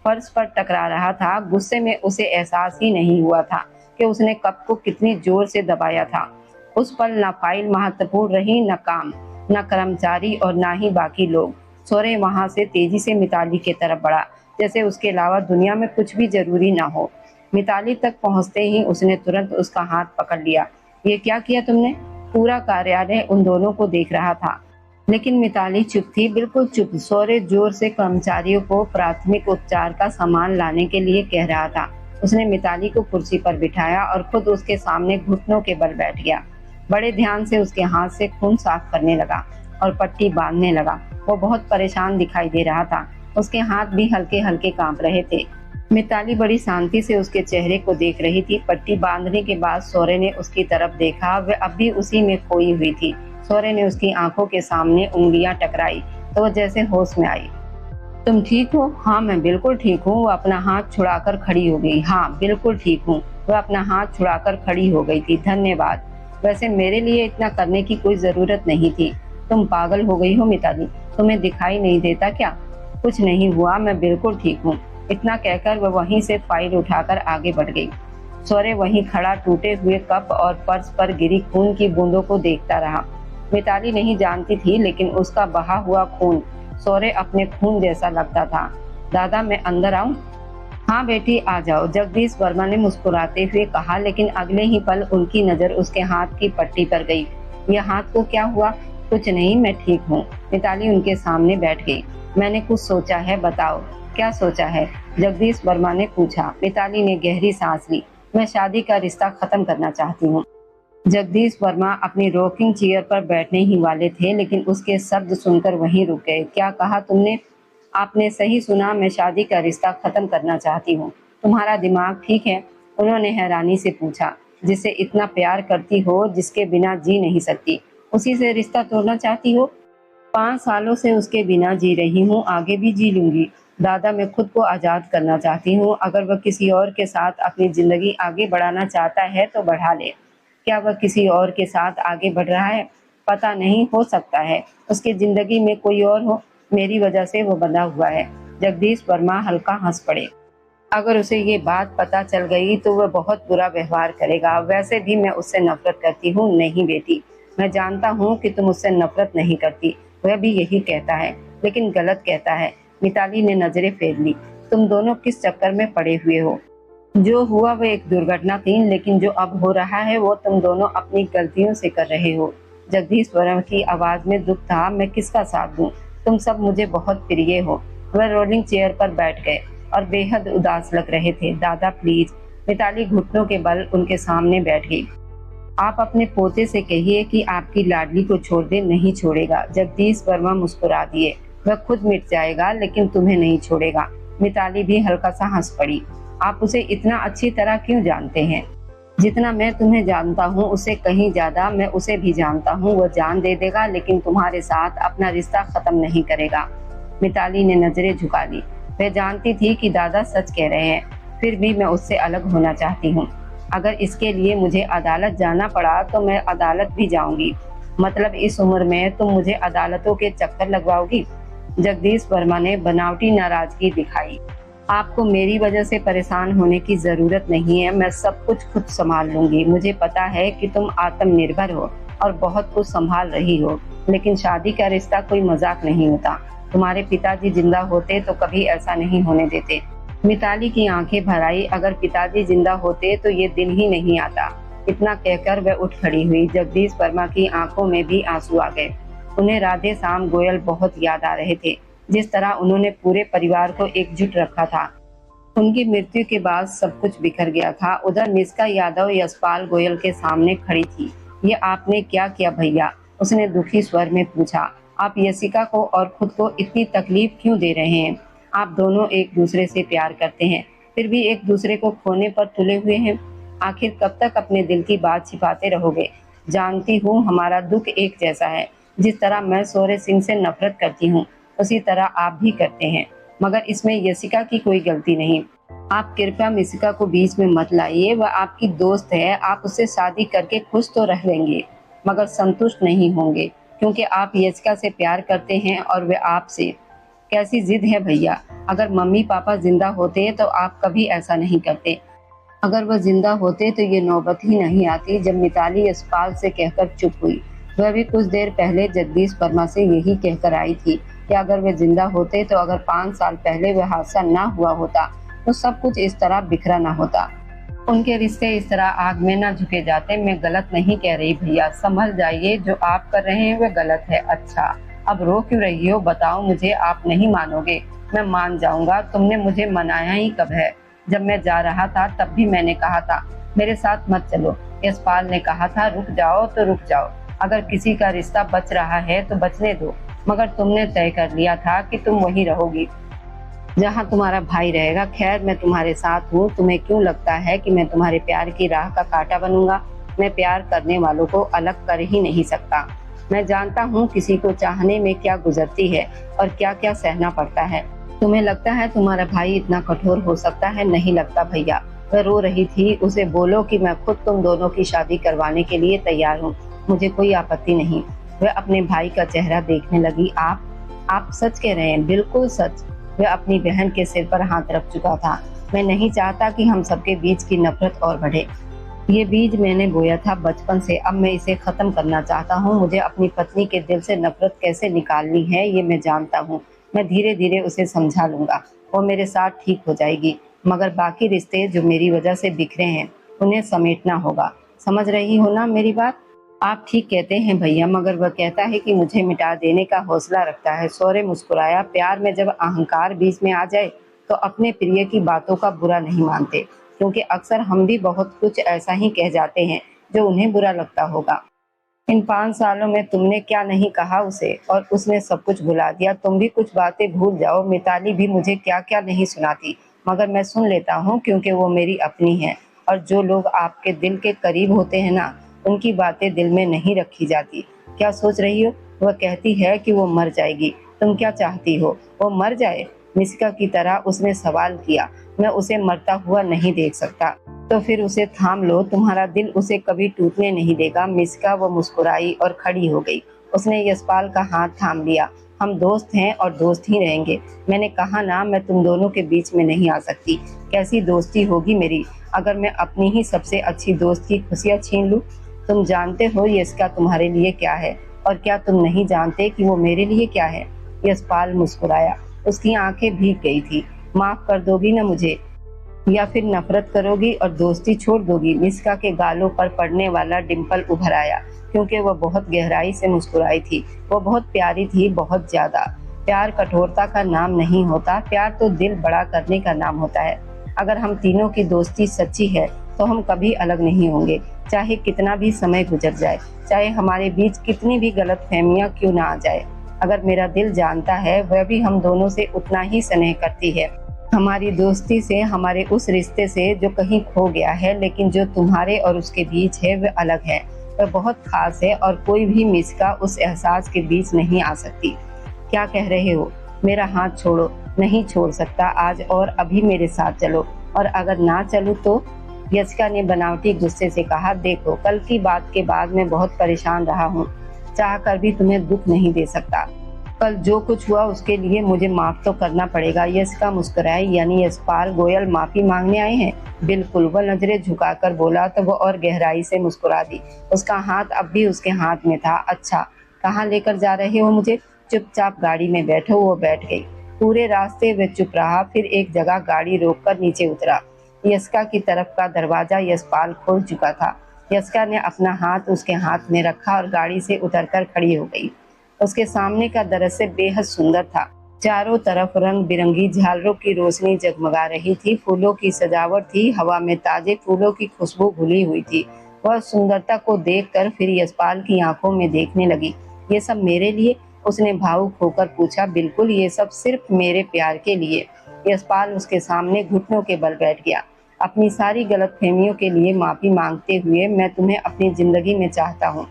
फर्श पर टकरा रहा था। गुस्से में उसे एहसास ही नहीं हुआ था कि उसने कप को कितनी जोर से दबाया था। उस पल न फाइल महत्वपूर्ण रही, न काम, न कर्मचारी और न ही बाकी लोग। शौर्य वहां से तेजी से मिताली की तरफ बढ़ा, जैसे उसके अलावा दुनिया में कुछ भी जरूरी न हो। मिताली तक पहुंचते ही उसने तुरंत उसका हाथ पकड़ लिया। ये क्या किया तुमने? पूरा कार्यालय उन दोनों को देख रहा था, लेकिन मिताली चुप थी, बिल्कुल चुप। शौर्य जोर से कर्मचारियों को प्राथमिक उपचार का सामान लाने के लिए कह रहा था। उसने मिताली को कुर्सी पर बिठाया और खुद उसके सामने घुटनों के बल बैठ गया। बड़े ध्यान से उसके हाथ से खून साफ करने लगा और पट्टी बांधने लगा। वो बहुत परेशान दिखाई दे रहा था, उसके हाथ भी हल्के हल्के कांप रहे थे। मिताली बड़ी शांति से उसके चेहरे को देख रही थी। पट्टी बांधने के बाद शौर्य ने उसकी तरफ देखा, वह अब भी उसी में खोई हुई थी। शौर्य ने उसकी आंखों के सामने उंगलियां टकराई तो वो जैसे होश में आई। तुम ठीक हो? हाँ मैं बिल्कुल ठीक हूँ। वो अपना हाथ छुड़ाकर खड़ी हो गई। हाँ बिल्कुल ठीक हूँ। वह अपना हाथ छुड़ाकर खड़ी हो गई थी। धन्यवाद। वैसे मेरे लिए इतना करने की कोई जरूरत नहीं थी। तुम पागल हो गई हो मिताली? तुम्हें दिखाई नहीं देता क्या? कुछ नहीं हुआ, मैं बिल्कुल ठीक हूँ। इतना कहकर वह वहीं से फाइल उठाकर आगे बढ़ गई। शौर्य वहीं खड़ा टूटे हुए कप और फर्श पर गिरी खून की बूंदों को देखता रहा। मिताली नहीं जानती थी, लेकिन उसका बहा हुआ खून शौर्य अपने खून जैसा लगता था। दादा मैं अंदर आऊं? हाँ बेटी आ जाओ, जगदीश वर्मा ने मुस्कुराते हुए कहा, लेकिन अगले ही पल उनकी नजर उसके हाथ की पट्टी पर गई। यह हाथ को क्या हुआ? कुछ नहीं, मैं ठीक हूँ। मिताली उनके सामने बैठ गई। मैंने कुछ सोचा है, बताओ। क्या सोचा है? जगदीश वर्मा ने पूछा। मिताली ने गहरी सांस ली। मैं शादी का रिश्ता खत्म करना चाहती हूँ। जगदीश वर्मा अपनी रॉकिंग चेयर पर बैठने ही वाले थे, लेकिन उसके शब्द सुनकर वहीं रुक गए। क्या कहा तुमने? आपने सही सुना, मैं शादी का रिश्ता खत्म करना चाहती हूँ। तुम्हारा दिमाग ठीक है? उन्होंने हैरानी से पूछा। जिसे इतना प्यार करती हो, जिसके बिना जी नहीं सकती, उसी से रिश्ता तोड़ना चाहती हो? 5 सालों से उसके बिना जी रही हूँ, आगे भी जी लूंगी। दादा मैं खुद को आज़ाद करना चाहती हूँ। अगर वह किसी और के साथ अपनी जिंदगी आगे बढ़ाना चाहता है तो बढ़ा ले। क्या वह किसी और के साथ आगे बढ़ रहा है? पता नहीं, हो सकता है उसकी जिंदगी में कोई और हो। मेरी वजह से वो बंधा हुआ है। जगदीश वर्मा हल्का हंस पड़े। अगर उसे ये बात पता चल गई तो वह बहुत बुरा व्यवहार करेगा। वैसे भी मैं उससे नफरत करती हूँ। नहीं बेटी, मैं जानता हूँ कि तुम उससे नफरत नहीं करती। वह भी यही कहता है, लेकिन गलत कहता है। मिताली ने नजरें फेर ली। तुम दोनों किस चक्कर में पड़े हुए हो? जो हुआ वह एक दुर्घटना थी, लेकिन जो अब हो रहा है वो तुम दोनों अपनी गलतियों से कर रहे हो। जगदीश वर्मा की आवाज में दुख था। मैं किसका साथ दूं? तुम सब मुझे बहुत प्रिय हो। वह रोलिंग चेयर पर बैठ गए और बेहद उदास लग रहे थे। दादा प्लीज। मिताली घुटनों के बल उनके सामने बैठ गई। आप अपने पोते से कहिए कि आपकी लाडली को छोड़ दे। नहीं छोड़ेगा। जगदीश वर्मा मुस्कुरा दिए। वह खुद मिट जाएगा, लेकिन तुम्हें नहीं छोड़ेगा। मिताली भी हल्का सा हंस पड़ी। आप उसे इतना अच्छी तरह क्यों जानते हैं? जितना मैं तुम्हें जानता हूँ उससे कहीं ज्यादा मैं उसे भी जानता हूँ। वो जान दे देगा, लेकिन तुम्हारे साथ अपना रिश्ता खत्म नहीं करेगा। मिताली ने नजरें झुका ली। वह जानती थी कि दादा सच कह रहे हैं, फिर भी मैं उससे अलग होना चाहती हूँ। अगर इसके लिए मुझे अदालत जाना पड़ा तो मैं अदालत भी जाऊंगी। मतलब इस उम्र में तुम मुझे अदालतों के चक्कर लगवाओगी? जगदीश वर्मा ने बनावटी नाराजगी दिखाई। आपको मेरी वजह से परेशान होने की जरूरत नहीं है। मैं सब कुछ खुद संभाल लूंगी। मुझे पता है कि तुम आत्मनिर्भर हो और बहुत कुछ संभाल रही हो, लेकिन शादी का रिश्ता कोई मजाक नहीं होता। तुम्हारे पिताजी जिंदा होते तो कभी ऐसा नहीं होने देते। मिताली की आंखें भर आई। अगर पिताजी जिंदा होते तो ये दिन ही नहीं आता। इतना कहकर वह उठ खड़ी हुई। जगदीश वर्मा की आंखों में भी आंसू आ गए। उन्हें राधे श्याम गोयल बहुत याद आ रहे थे। जिस तरह उन्होंने पूरे परिवार को एकजुट रखा था। उनकी मृत्यु के बाद सब कुछ बिखर गया था। उधर मिस्का यादव यशपाल गोयल के सामने खड़ी थी। ये आपने क्या किया भैया? उसने दुखी स्वर में पूछा। आप यशिका को और खुद को इतनी तकलीफ क्यों दे रहे हैं? आप दोनों एक दूसरे से प्यार करते हैं, फिर भी एक दूसरे को खोने पर तुले हुए हैं। आखिर कब तक अपने दिल की बात छिपाते रहोगे? जानती हूँ हमारा दुख एक जैसा है। जिस तरह मैं शौर्य सिंह से नफरत करती हूँ, उसी तरह आप भी करते हैं, मगर इसमें यशिका की कोई गलती नहीं। आप कृपया यशिका को बीच में मत लाइए। वह आपकी दोस्त है। आप उससे शादी करके खुश तो रह लेंगे, मगर संतुष्ट नहीं होंगे, क्योंकि आप यशिका से प्यार करते हैं और वे आपसे। कैसी जिद है भैया! अगर मम्मी पापा जिंदा होते तो आप कभी ऐसा नहीं करते। अगर वह जिंदा होते तो ये नौबत ही नहीं आती। जब मिताली यशपाल से कहकर चुप हुई। वह भी कुछ देर पहले जगदीश वर्मा से यही कहकर आई थी कि अगर वे जिंदा होते तो अगर 5 साल पहले वह हादसा ना हुआ होता तो सब कुछ इस तरह बिखरा ना होता। उनके रिश्ते इस तरह आग में ना झुके जाते। मैं गलत नहीं कह रही भैया, संभल जाइए। जो आप कर रहे हैं वह गलत है। अच्छा, अब रो क्यों रही हो? बताओ मुझे। आप नहीं मानोगे। मैं मान जाऊंगा। तुमने मुझे मनाया ही कब है? जब मैं जा रहा था तब भी मैंने कहा था मेरे साथ मत चलो। यशपाल ने कहा था रुक जाओ तो रुक जाओ। अगर किसी का रिश्ता बच रहा है तो बचने दो, मगर तुमने तय कर लिया था कि तुम वहीं रहोगी जहाँ तुम्हारा भाई रहेगा। खैर, मैं तुम्हारे साथ हूँ। तुम्हें क्यों लगता है कि मैं तुम्हारे प्यार की राह का कांटा बनूंगा? मैं प्यार करने वालों को अलग कर ही नहीं सकता। मैं जानता हूँ किसी को चाहने में क्या गुजरती है और क्या क्या सहना पड़ता है। तुम्हें लगता है तुम्हारा भाई इतना कठोर हो सकता है? नहीं लगता भैया। वह रो रही थी। उसे बोलो कि मैं खुद तुम दोनों की शादी करवाने के लिए तैयार हूँ। मुझे कोई आपत्ति नहीं। वह अपने भाई का चेहरा देखने लगी। आप सच कह रहे हैं? बिल्कुल सच। वह अपनी बहन के सिर पर हाथ रख चुका था। मैं नहीं चाहता कि हम सबके बीच की नफरत और बढ़े। ये बीज मैंने बोया था बचपन से। अब मैं इसे खत्म करना चाहता हूँ। मुझे अपनी पत्नी के दिल से नफरत कैसे निकालनी है ये मैं जानता हूँ। मैं धीरे धीरे उसे समझा लूंगा। वो मेरे साथ ठीक हो जाएगी। मगर बाकी रिश्ते जो मेरी वजह से बिखरे हैं उन्हें समेटना होगा। समझ रही हो ना मेरी बात? आप ठीक कहते हैं भैया, मगर वह कहता है कि मुझे मिटा देने का हौसला रखता है। शौर्य मुस्कुराया। प्यार में जब अहंकार बीच में आ जाए तो अपने प्रिय की बातों का बुरा नहीं मानते, क्योंकि अक्सर हम भी बहुत कुछ ऐसा ही कह जाते हैं जो उन्हें बुरा लगता होगा। इन 5 सालों में तुमने क्या नहीं कहा उसे, और उसने सब कुछ भुला दिया। तुम भी कुछ बातें भूल जाओ। मिताली भी मुझे क्या क्या नहीं सुनाती, मगर मैं सुन लेता हूँ, क्योंकि वो मेरी अपनी है। और जो लोग आपके दिल के करीब होते हैं ना, उनकी बातें दिल में नहीं रखी जाती। क्या सोच रही हो? वह कहती है कि वो मर जाएगी। तुम क्या चाहती हो? वो मर जाए? मिस्का की तरह उसने सवाल किया। मैं उसे मरता हुआ नहीं देख सकता। तो फिर उसे थाम लो। तुम्हारा दिल उसे कभी टूटने नहीं देगा। मिस्का वो मुस्कुराई और खड़ी हो गई। उसने यशपाल का हाथ थाम लिया। हम दोस्त हैं और दोस्त ही रहेंगे। मैंने कहा ना, मैं तुम दोनों के बीच में नहीं आ सकती। कैसी दोस्ती होगी मेरी अगर मैं अपनी ही सबसे अच्छी दोस्त की खुशियाँ छीन लूं? तुम जानते हो यशका तुम्हारे लिए क्या है, और क्या तुम नहीं जानते कि वो मेरे लिए क्या है? यशपाल मुस्कुराया। उसकी आंखें भीग गई थी। माफ कर दोगी ना मुझे, या फिर नफरत करोगी और दोस्ती छोड़ दोगी? मिस्का के गालों पर पड़ने वाला डिंपल उभर आया, क्योंकि वह बहुत गहराई से मुस्कुराई थी। वो बहुत प्यारी थी, बहुत ज्यादा। प्यार कठोरता का नाम नहीं होता। प्यार तो दिल बड़ा करने का नाम होता है। अगर हम तीनों की दोस्ती सच्ची है तो हम कभी अलग नहीं होंगे, चाहे कितना भी समय गुजर जाए, चाहे हमारे बीच कितनी भी गलतफहमियां क्यों ना आ जाए। अगर मेरा दिल जानता है, वह भी हम दोनों से उतना ही स्नेह करती है। हमारी दोस्ती से, हमारे उस रिश्ते से जो कहीं खो गया है, लेकिन जो तुम्हारे और उसके बीच है वह अलग है। वह बहुत खास है और कोई भी मिस्का उस एहसास के बीच नहीं आ सकती। क्या कह रहे हो? मेरा हाथ छोड़ो। नहीं छोड़ सकता आज, और अभी मेरे साथ चलो। और अगर ना चलूं तो? यशिका ने बनावटी गुस्से से कहा। देखो, कल की बात के बाद मैं बहुत परेशान रहा हूँ। चाह कर भी तुम्हें दुख नहीं दे सकता। कल जो कुछ हुआ उसके लिए मुझे माफ तो करना पड़ेगा। यशिका मुस्कुराई। यानी यशपाल गोयल माफी मांगने आए हैं? बिल्कुल। वह नजरें झुकाकर बोला तो वह और गहराई से मुस्कुरा दी। उसका हाथ अब भी उसके हाथ में था। अच्छा, कहाँ लेकर जा रहे हो मुझे? चुपचाप गाड़ी में बैठो। वो बैठ गई। पूरे रास्ते वे चुप रहा। फिर एक जगह गाड़ी रोककर नीचे उतरा। यशिका की तरफ का दरवाजा यशपाल खोल चुका था। यशिका ने अपना हाथ उसके हाथ में रखा और गाड़ी से उतरकर खड़ी हो गई। उसके सामने का दृश्य बेहद सुंदर था। चारों तरफ रंग बिरंगी झालरों की रोशनी जगमगा रही थी, फूलों की सजावट थी, हवा में ताजे फूलों की खुशबू घुली हुई थी। वह सुंदरता को देखकर फिर यशपाल की आंखों में देखने लगी। ये सब मेरे लिए? उसने भावुक होकर पूछा। बिल्कुल, ये सब सिर्फ मेरे प्यार के लिए। यशपाल उसके सामने घुटनों के बल बैठ गया। अपनी सारी गलतफहमियों के लिए माफी मांगते हुए, मैं तुम्हें अपनी जिंदगी में चाहता हूँ।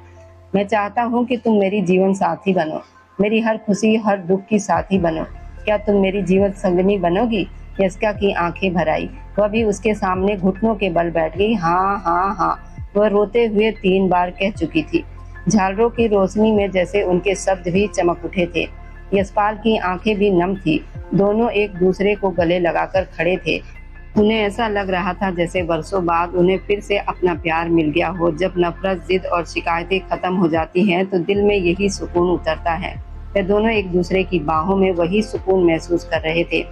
मैं चाहता हूँ कि तुम मेरी जीवन साथी बनो, मेरी हर खुशी हर दुख की साथी बनो। क्या तुम मेरी जीवन संगनी बनोगी? यस्का की आंखें भर आई। वह भी उसके सामने घुटनों के बल बैठ गई। हाँ हाँ हाँ, वह रोते हुए 3 बार कह चुकी थी। झालरों की रोशनी में जैसे उनके शब्द भी चमक उठे थे। यशपाल की आंखें भी नम थी। दोनों एक दूसरे को गले लगाकर खड़े थे। उन्हें ऐसा लग रहा था जैसे वर्षों बाद उन्हें फिर से अपना प्यार मिल गया हो। जब नफरत, जिद और शिकायतें खत्म हो जाती हैं तो दिल में यही सुकून उतरता है। वे दोनों एक दूसरे की बाहों में वही सुकून महसूस कर रहे थे।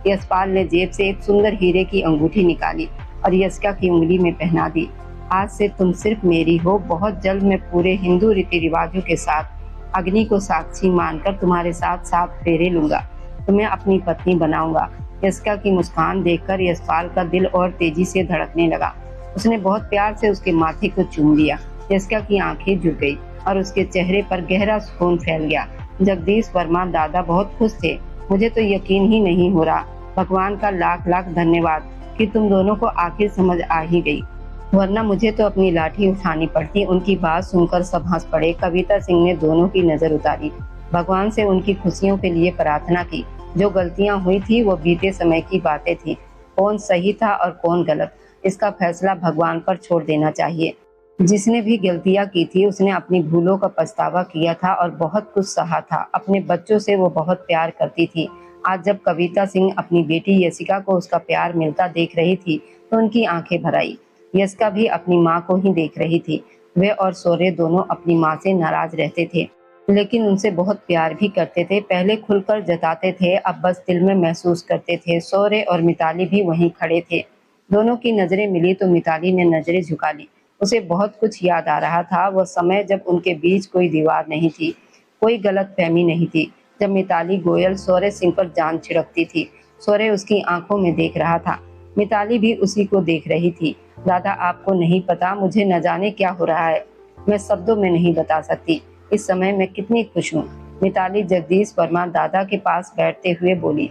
यशपाल ने जेब से एक सुंदर हीरे की अंगूठी निकाली और यस्का की उंगली में पहना दी। आज से तुम सिर्फ मेरी हो। बहुत जल्द मैं पूरे हिंदू रीति रिवाजों के साथ अग्नि को साक्षी मानकर तुम्हारे साथ 7 फेरे लूंगा। तुम्हें अपनी पत्नी बनाऊंगा। यस्का की मुस्कान देखकर यशपाल का दिल और तेजी से धड़कने लगा। उसने बहुत प्यार से उसके माथे को चूम लिया। यस्का की आंखें झुक गई और उसके चेहरे पर गहरा सुकून फैल गया। जगदीश वर्मा दादा बहुत खुश थे। मुझे तो यकीन ही नहीं हो रहा। भगवान का लाख लाख धन्यवाद कि तुम दोनों को आखिर समझ आ ही गई, वरना मुझे तो अपनी लाठी उठानी पड़ती। उनकी बात सुनकर सब हंस पड़े। कविता सिंह ने दोनों की नजर उतारी, भगवान से उनकी खुशियों के लिए प्रार्थना की। जो गलतियां हुई थी वो बीते समय की बातें थी। कौन सही था और कौन गलत, इसका फैसला भगवान पर छोड़ देना चाहिए। जिसने भी गलतियां की थी उसने अपनी भूलों का पछतावा किया था और बहुत कुछ सहा था। अपने बच्चों से वो बहुत प्यार करती थी। आज जब कविता सिंह अपनी बेटी यशिका को उसका प्यार मिलता देख रही थी तो उनकी आंखें भर आई। यशिका भी अपनी माँ को ही देख रही थी। वे और सौर्य दोनों अपनी माँ से नाराज रहते थे, लेकिन उनसे बहुत प्यार भी करते थे। पहले खुलकर जताते थे, अब बस दिल में महसूस करते थे। सौर्य और मिताली भी वहीं खड़े थे। दोनों की नजरें मिली तो मिताली ने नजरें झुका ली। उसे बहुत कुछ याद आ रहा था। वह समय जब उनके बीच कोई दीवार नहीं थी, कोई गलतफहमी नहीं थी। जब मिताली गोयल सौर्य सिंह पर जान छिड़कती थी। सौर्य उसकी आंखों में देख रहा था, मिताली भी उसी को देख रही थी। दादा, आपको नहीं पता मुझे न जाने क्या हो रहा है। मैं शब्दों में नहीं बता सकती इस समय मैं कितनी खुश हूँ। मिताली जगदीश वर्मा दादा के पास बैठते हुए बोली।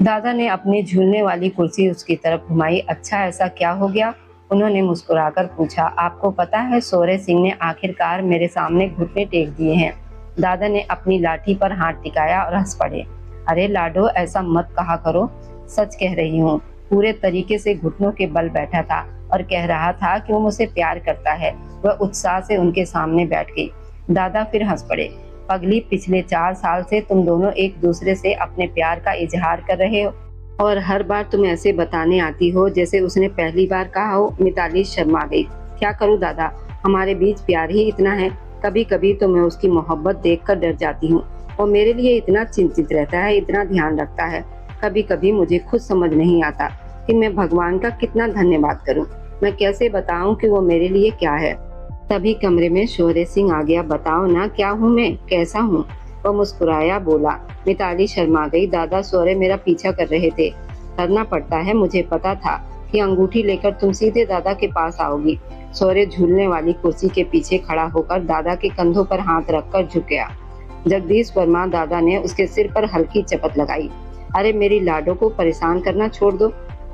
दादा ने अपनी झूलने वाली कुर्सी उसकी तरफ घुमाई। अच्छा, ऐसा क्या हो गया? उन्होंने मुस्कुराकर पूछा। आपको पता है, सौर्य सिंह ने आखिरकार मेरे सामने घुटने टेक दिए हैं। दादा ने अपनी लाठी पर हाथ टिकाया और हंस पड़े। अरे लाडो, ऐसा मत कहा करो। सच कह रही हूँ। पूरे तरीके से घुटनों के बल बैठा था और कह रहा था कि वो मुझसे प्यार करता है। वह उत्साह से उनके सामने बैठ गई। दादा फिर हंस पड़े। पगली, पिछले 4 साल से तुम दोनों एक दूसरे से अपने प्यार का इजहार कर रहे हो और हर बार तुम ऐसे बताने आती हो जैसे उसने पहली बार कहा हो। मिताली शर्मा गई। क्या करूं दादा, हमारे बीच प्यार ही इतना है। कभी कभी तो मैं उसकी मोहब्बत देखकर डर जाती हूँ। वो मेरे लिए इतना चिंतित रहता है, इतना ध्यान रखता है। कभी कभी मुझे खुद समझ नहीं आता कि मैं भगवान का कितना धन्यवाद करूं। मैं कैसे बताऊं कि वो मेरे लिए क्या है। तभी कमरे में शौर्य सिंह आ गया। बताओ ना, क्या हूँ मैं, कैसा हूँ? वो मुस्कुराया, बोला। मिताली शर्मा गई। दादा, सौर्य मेरा पीछा कर रहे थे। करना पड़ता है, मुझे पता था कि अंगूठी लेकर तुम सीधे दादा के पास आओगी। सौर्य झूलने वाली कुर्सी के पीछे खड़ा होकर दादा के कंधों पर हाथ रखकर झुक गया। जगदीश वर्मा दादा ने उसके सिर पर हल्की चपत लगाई। अरे मेरी लाडो को परेशान करना छोड़ दो।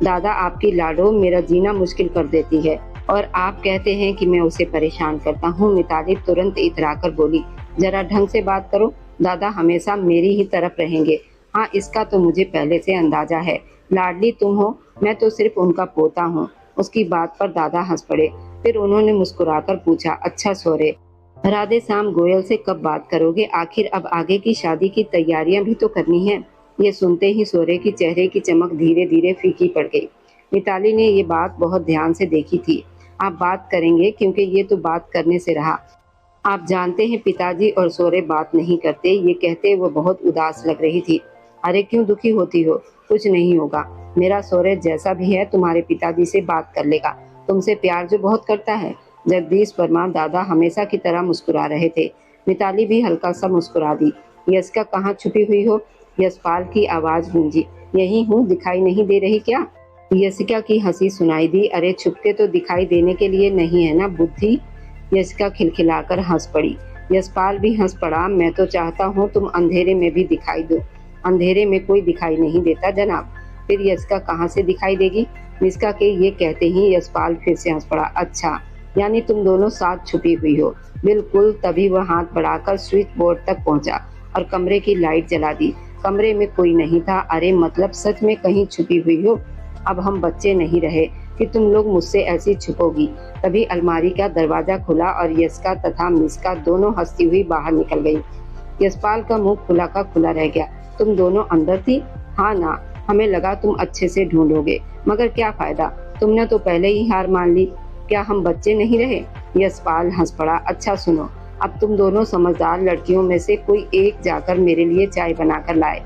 दादा, आपकी लाडो मेरा जीना मुश्किल कर देती है और आप कहते हैं कि मैं उसे परेशान करता हूँ। मिताली तुरंत इतराकर बोली। जरा ढंग से बात करो। दादा हमेशा मेरी ही तरफ रहेंगे। हाँ, इसका तो मुझे पहले से अंदाजा है। लाडली तुम हो, मैं तो सिर्फ उनका पोता हूँ। उसकी बात पर दादा हंस पड़े। फिर उन्होंने मुस्कुराकर पूछा, अच्छा सौर्य, राधे श्याम गोयल से कब बात करोगे? आखिर अब आगे की शादी की तैयारियां भी तो करनी है। ये सुनते ही सौर्य की चेहरे की चमक धीरे धीरे फीकी पड़ गई। मिताली ने ये बात बहुत ध्यान से देखी थी। आप बात करेंगे, क्योंकि ये तो बात करने से रहा। आप जानते हैं पिताजी और सौर्य बात नहीं करते। ये कहते वो बहुत उदास लग रही थी। अरे क्यों दुखी होती हो? कुछ नहीं होगा। मेरा सौर्य जैसा भी है तुम्हारे पिताजी से बात कर लेगा। तुमसे प्यार जो बहुत करता है। जगदीश वर्मा दादा हमेशा की तरह मुस्कुरा रहे थे। मिताली भी हल्का सा मुस्कुरा दी। यशिका कहाँ छुपी हुई हो? यशपाल की आवाज गूंजी। यही हूँ, दिखाई नहीं दे रही क्या? यशिका की हंसी सुनाई दी। अरे छुपके तो दिखाई देने के लिए नहीं है ना बुद्धि। यशिका खिलखिलाकर हंस पड़ी। यशपाल भी हंस पड़ा। मैं तो चाहता हूँ तुम अंधेरे में भी दिखाई दो। अंधेरे में कोई दिखाई नहीं देता जनाब। फिर यशिका कहाँ से दिखाई देगी? निष्का के ये कहते ही यशपाल फिर से हंस पड़ा। अच्छा, यानी तुम दोनों साथ छुपी हुई हो? बिल्कुल। तभी वह हाथ बढ़ाकर स्विच बोर्ड तक पहुंचा और कमरे की लाइट जला दी। कमरे में कोई नहीं था। अरे मतलब सच में कहीं छुपी हुई हो? अब हम बच्चे नहीं रहे कि तुम लोग मुझसे ऐसी छुपोगी। तभी अलमारी का दरवाजा खुला और यशिका तथा मिस्का दोनों हंसती हुई बाहर निकल गई। यशपाल का मुंह खुला का खुला रह गया। तुम दोनों अंदर थी? हाँ ना, हमें लगा तुम अच्छे से ढूंढोगे, मगर क्या फायदा, तुमने तो पहले ही हार मान ली। क्या हम बच्चे नहीं रहे? यशपाल हंस पड़ा। अच्छा सुनो, अब तुम दोनों समझदार लड़कियों में से कोई एक जाकर मेरे लिए चाय बनाकर लाए।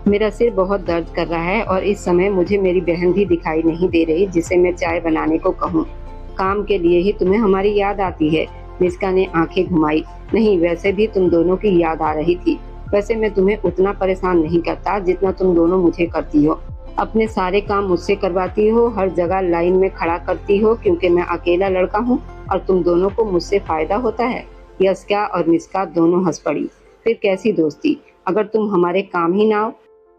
मेरा सिर बहुत दर्द कर रहा है और इस समय मुझे मेरी बहन भी दिखाई नहीं दे रही जिसे मैं चाय बनाने को कहूँ। काम के लिए ही तुम्हें हमारी याद आती है? निष्का ने आंखें घुमाई। नहीं, वैसे भी तुम दोनों की याद आ रही थी। वैसे मैं तुम्हें उतना परेशान नहीं करता जितना तुम दोनों मुझे करती हो। अपने सारे काम मुझसे करवाती हो, हर जगह लाइन में खड़ा करती हो क्योंकि मैं अकेला लड़का हूँ और तुम दोनों को मुझसे फायदा होता है। यशिका और निष्का दोनों हंस पड़ी। फिर कैसी दोस्ती, अगर तुम हमारे काम ही ना हो?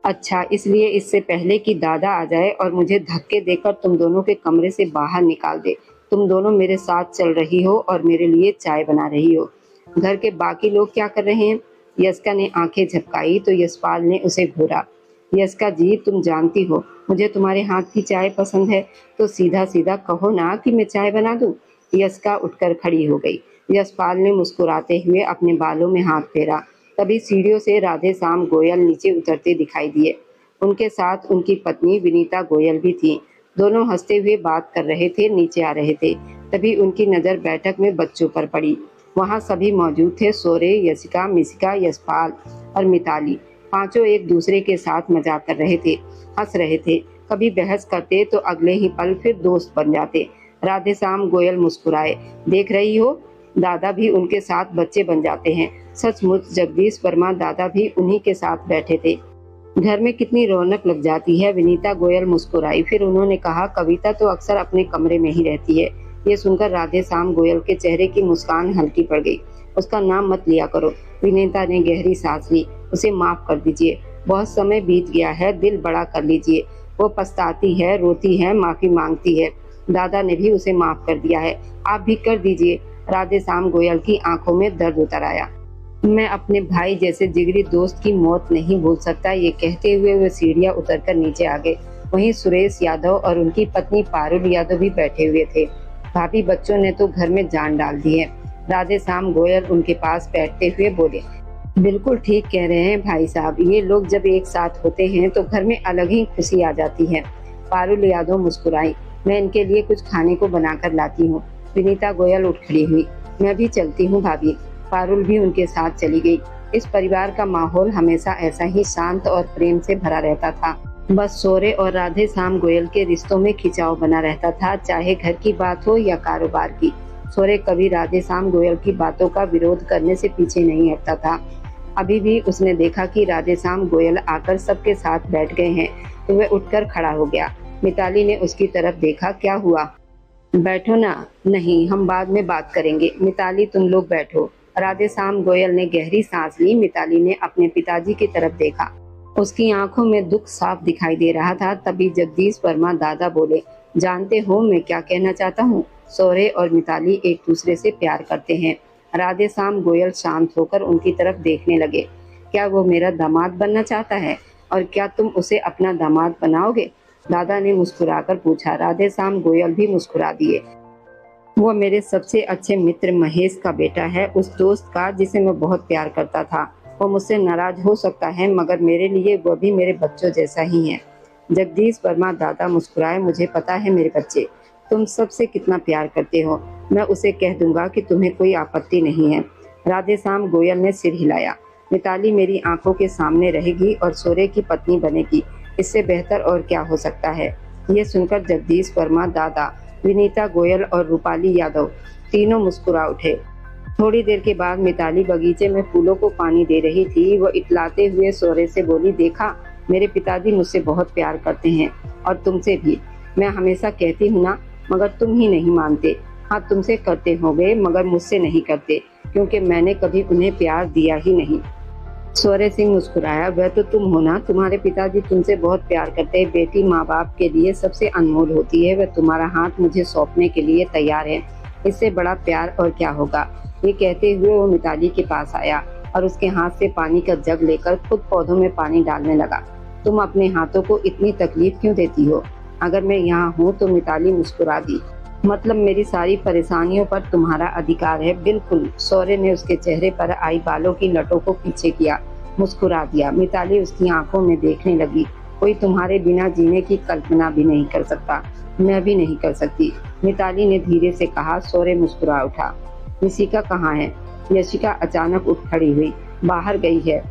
अच्छा, इसलिए इससे पहले कि दादा आ जाए और मुझे धक्के देकर तुम दोनों के कमरे से बाहर निकाल दे, तुम दोनों मेरे साथ चल रही हो और मेरे लिए चाय बना रही हो। घर के बाकी लोग क्या कर रहे हैं? यशिका ने आंखें झपकाई तो यशपाल ने उसे घूरा। यशिका जी, तुम जानती हो मुझे तुम्हारे हाथ की चाय पसंद है, तो सीधा सीधा कहो ना कि मैं चाय बना दूं। यशिका उठकर खड़ी हो गई। यशपाल ने मुस्कुराते हुए अपने बालों में हाथ फेरा। तभी सीढ़ियों से राधे श्याम गोयल नीचे उतरते दिखाई दिए। उनके साथ उनकी पत्नी विनीता गोयल भी थी। दोनों हंसते हुए बात कर रहे थे, नीचे आ रहे थे। तभी उनकी नजर बैठक में बच्चों पर पड़ी। वहां सभी मौजूद थे। सोरे, यशिका, मिसिका, यशपाल और मिताली। पांचों एक दूसरे के साथ मजाक कर रहे थे, हंस रहे थे। कभी बहस करते तो अगले ही पल फिर दोस्त बन जाते। राधे श्याम गोयल मुस्कुराए। देख रही हो, दादा भी उनके साथ बच्चे बन जाते हैं। सचमुच जगदीश वर्मा दादा भी उन्हीं के साथ बैठे थे। घर में कितनी रौनक लग जाती है। विनीता गोयल मुस्कुराई। फिर उन्होंने कहा, कविता तो अक्सर अपने कमरे में ही रहती है। ये सुनकर राधे श्याम गोयल के चेहरे की मुस्कान हल्की पड़ गई। उसका नाम मत लिया करो। विनीता ने गहरी सांस ली। उसे माफ कर दीजिए, बहुत समय बीत गया है, दिल बड़ा कर लीजिए। वो पछताती है, रोती है, माफी मांगती है। दादा ने भी उसे माफ कर दिया है, आप भी कर दीजिए। राधे श्याम गोयल की आंखों में दर्द उतर आया। मैं अपने भाई जैसे जिगरी दोस्त की मौत नहीं भूल सकता। ये कहते हुए वे सीढ़ियां उतरकर नीचे आ गए। वहीं सुरेश यादव और उनकी पत्नी पारुल यादव भी बैठे हुए थे। भाभी, बच्चों ने तो घर में जान डाल दी है। राधे श्याम गोयल उनके पास बैठते हुए बोले। बिल्कुल ठीक कह रहे हैं भाई साहब, ये लोग जब एक साथ होते हैं तो घर में अलग ही खुशी आ जाती है। पारुल यादव मुस्कुराई। मैं इनके लिए कुछ खाने को बनाकर लाती हूँ। विनीता गोयल उठ खड़ी हुई। मैं भी चलती हूँ भाभी। पारुल भी उनके साथ चली गई। इस परिवार का माहौल हमेशा ऐसा ही शांत और प्रेम से भरा रहता था। बस सोरे और राधे श्याम गोयल के रिश्तों में खिंचाव बना रहता था, चाहे घर की बात हो या कारोबार की। सोरे कभी राधे श्याम गोयल की बातों का विरोध करने से पीछे नहीं हटता था। अभी भी उसने देखा कि राधे श्याम गोयल आकर सबके साथ बैठ गए हैं तो वह उठकर खड़ा हो गया। मिताली ने उसकी तरफ देखा। क्या हुआ? बैठो ना। नहीं, हम बाद में बात करेंगे। मिताली, तुम लोग बैठो। राधे श्याम गोयल ने गहरी सांस ली। मिताली ने अपने पिताजी की तरफ देखा। उसकी आंखों में दुख साफ दिखाई दे रहा था। तभी जगदीश वर्मा दादा बोले, जानते हो मैं क्या कहना चाहता हूँ? सोरे और मिताली एक दूसरे से प्यार करते हैं। राधे श्याम गोयल शांत होकर उनकी तरफ देखने लगे। क्या वो मेरा दामाद बनना चाहता है और क्या तुम उसे अपना दामाद बनाओगे? दादा ने मुस्कुराकर पूछा। राधे श्याम गोयल भी मुस्कुरा दिए। वो मेरे सबसे अच्छे मित्र महेश का बेटा है, उस दोस्त का जिसे मैं बहुत प्यार करता था। वो मुझसे नाराज हो सकता है मगर मेरे लिए वो भी मेरे बच्चों जैसा ही है। जगदीश वर्मा दादा मुस्कुराए। मुझे पता है मेरे बच्चे, तुम सबसे कितना प्यार करते हो। मैं उसे कह दूंगा कि तुम्हें कोई आपत्ति नहीं है। राधे श्याम गोयल ने सिर हिलाया। मिताली मेरी आंखों के सामने रहेगी और सोरे की पत्नी बनेगी, इससे बेहतर और क्या हो सकता है। ये सुनकर जगदीश वर्मा दादा, विनीता गोयल और रूपाली यादव तीनों मुस्कुरा उठे। थोड़ी देर के बाद मिताली बगीचे में फूलों को पानी दे रही थी। वो इतलाते हुए सोरे से बोली, देखा, मेरे पिताजी मुझसे बहुत प्यार करते हैं और तुमसे भी। मैं हमेशा कहती हूँ ना, मगर तुम ही नहीं मानते। हाँ, तुमसे करते होंगे मगर मुझसे नहीं करते, क्योंकि मैंने कभी उन्हें प्यार दिया ही नहीं। सौर्य सिंह मुस्कुराया, वह तो तुम हो ना, तुम्हारे पिताजी तुमसे बहुत प्यार करते हैं। बेटी माँ बाप के लिए सबसे अनमोल होती है। वह तुम्हारा हाथ मुझे सौंपने के लिए तैयार है। इससे बड़ा प्यार और क्या होगा। ये कहते हुए वो मिताली के पास आया और उसके हाथ से पानी का जग लेकर खुद पौधों में पानी डालने लगा। तुम अपने हाथों को इतनी तकलीफ क्यों देती हो? अगर मैं यहाँ हूँ तो मिताली मुस्कुरा दी। मतलब मेरी सारी परेशानियों पर तुम्हारा अधिकार है। बिल्कुल। सौर्य ने उसके चेहरे पर आई बालों की लटों को पीछे किया, मुस्कुरा दिया। मिताली उसकी आंखों में देखने लगी। कोई तुम्हारे बिना जीने की कल्पना भी नहीं कर सकता। मैं भी नहीं कर सकती, मिताली ने धीरे से कहा। सौर्य मुस्कुरा उठा। यशिका कहाँ है? यशिका अचानक उठ खड़ी हुई। बाहर गई है।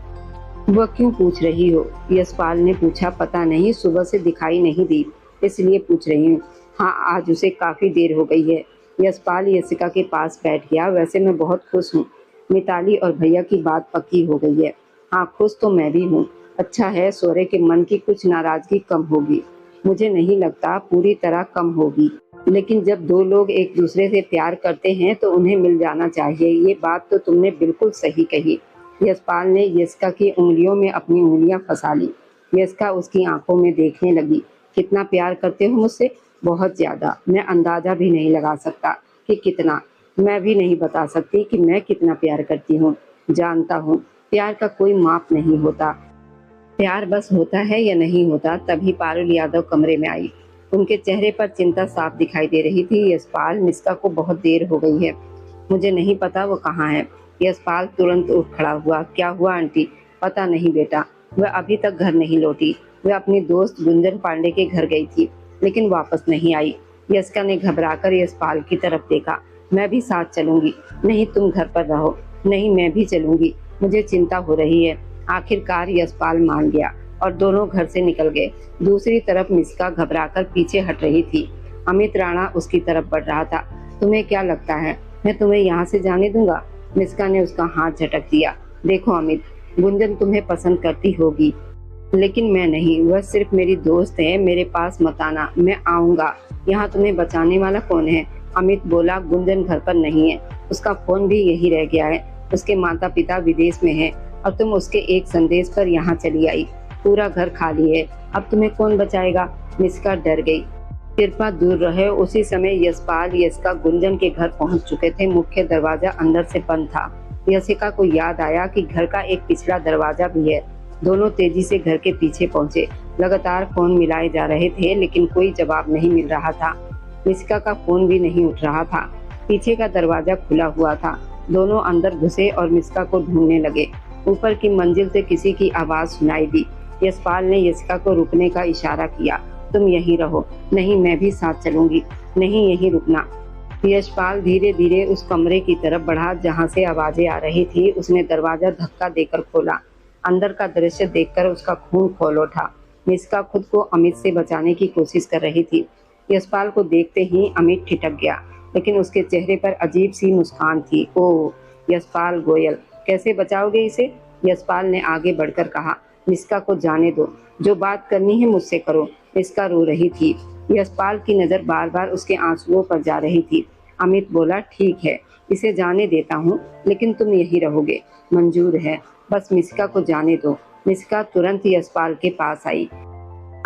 वह क्यों पूछ रही हो? यशपाल ने पूछा। पता नहीं, सुबह से दिखाई नहीं दी, इसलिए पूछ रही हूँ। हाँ, आज उसे काफी देर हो गई है। यशपाल यशिका के पास बैठ गया। वैसे मैं बहुत खुश हूँ। मिताली और भैया की बात पक्की हो गई है। हाँ, खुश तो मैं भी हूँ। अच्छा है, सौर्य के मन की कुछ नाराजगी कम होगी। मुझे नहीं लगता पूरी तरह कम होगी, लेकिन जब दो लोग एक दूसरे से प्यार करते हैं तो उन्हें मिल जाना चाहिए। ये बात तो तुमने बिल्कुल सही कही। यशपाल ने यशिका की उंगलियों में अपनी उंगलियां फंसा ली। यशिका उसकी आंखों में देखने लगी। कितना प्यार करते हो मुझसे? बहुत ज्यादा। मैं अंदाजा भी नहीं लगा सकता कि कितना। मैं भी नहीं बता सकती कि मैं कितना प्यार करती हूँ। जानता हूँ, प्यार का कोई माप नहीं होता। प्यार बस होता है या नहीं होता। तभी पारुल यादव कमरे में आई। उनके चेहरे पर चिंता साफ दिखाई दे रही थी। यशपाल, मिस्का को बहुत देर हो गई है। मुझे नहीं पता वो कहाँ है। यशपाल तुरंत उठ खड़ा हुआ। क्या हुआ आंटी? पता नहीं बेटा, वह अभी तक घर नहीं लौटी। वह अपनी दोस्त गुंजन पांडे के घर गई थी, लेकिन वापस नहीं आई। यशिका ने घबराकर यशपाल की तरफ देखा। मैं भी साथ चलूंगी। नहीं, तुम घर पर रहो। नहीं, मैं भी चलूंगी। मुझे चिंता हो रही है। आखिरकार यशपाल मान गया और दोनों घर से निकल गए। दूसरी तरफ मिस्का घबराकर पीछे हट रही थी। अमित राणा उसकी तरफ बढ़ रहा था। तुम्हें क्या लगता है मैं तुम्हें यहाँ से जाने दूंगा? मिस्का ने उसका हाथ झटक दिया। देखो अमित, गुंजन तुम्हें पसंद करती होगी, लेकिन मैं नहीं। वह सिर्फ मेरी दोस्त है। मेरे पास मत आना। मैं आऊंगा। यहाँ तुम्हें बचाने वाला कौन है? अमित बोला। गुंजन घर पर नहीं है। उसका फोन भी यही रह गया है। उसके माता पिता विदेश में हैं और तुम उसके एक संदेश पर यहाँ चली आई। पूरा घर खाली है। अब तुम्हें कौन बचाएगा? मिस्का डर गई। कृपा दूर रहे। उसी समय यशपाल यशिका गुंजन के घर पहुंच चुके थे। मुख्य दरवाजा अंदर से बंद था। यशिका को याद आया कि घर का एक पिछला दरवाजा भी है। दोनों तेजी से घर के पीछे पहुंचे। लगातार फोन मिलाए जा रहे थे, लेकिन कोई जवाब नहीं मिल रहा था। मिस्का का फोन भी नहीं उठ रहा था। पीछे का दरवाजा खुला हुआ था। दोनों अंदर घुसे और मिस्का को ढूंढने लगे। ऊपर की मंजिल से किसी की आवाज सुनाई दी। यशपाल ने यशिका को रुकने का इशारा किया। तुम यहीं रहो। नहीं, मैं भी साथ चलूंगी। नहीं, यहीं रुकना। यशपाल धीरे धीरे उस कमरे की तरफ बढ़ा जहां से आवाजें आ रही थी। उसने दरवाजा धक्का देकर खोला। अंदर का दृश्य देखकर उसका खून खौल उठा। मिस्का खुद को अमित से बचाने की कोशिश कर रही थी। यशपाल को देखते ही अमित ठिठक गया, लेकिन उसके चेहरे पर अजीब सी मुस्कान थी। ओह, यशपाल गोयल, कैसे बचाओगे इसे? यशपाल ने आगे बढ़कर कहा। मिस्का को जाने दो। जो बात करनी है मुझसे करो। मिस्का रो रही थी। यशपाल की नजर बार बार उसके आंसुओं पर जा रही थी। अमित बोला, ठीक है, इसे जाने देता हूँ, लेकिन तुम यहीं रहोगे। मंजूर है, बस मिस्का को जाने दो। मिस्का तुरंत यशपाल के पास आई।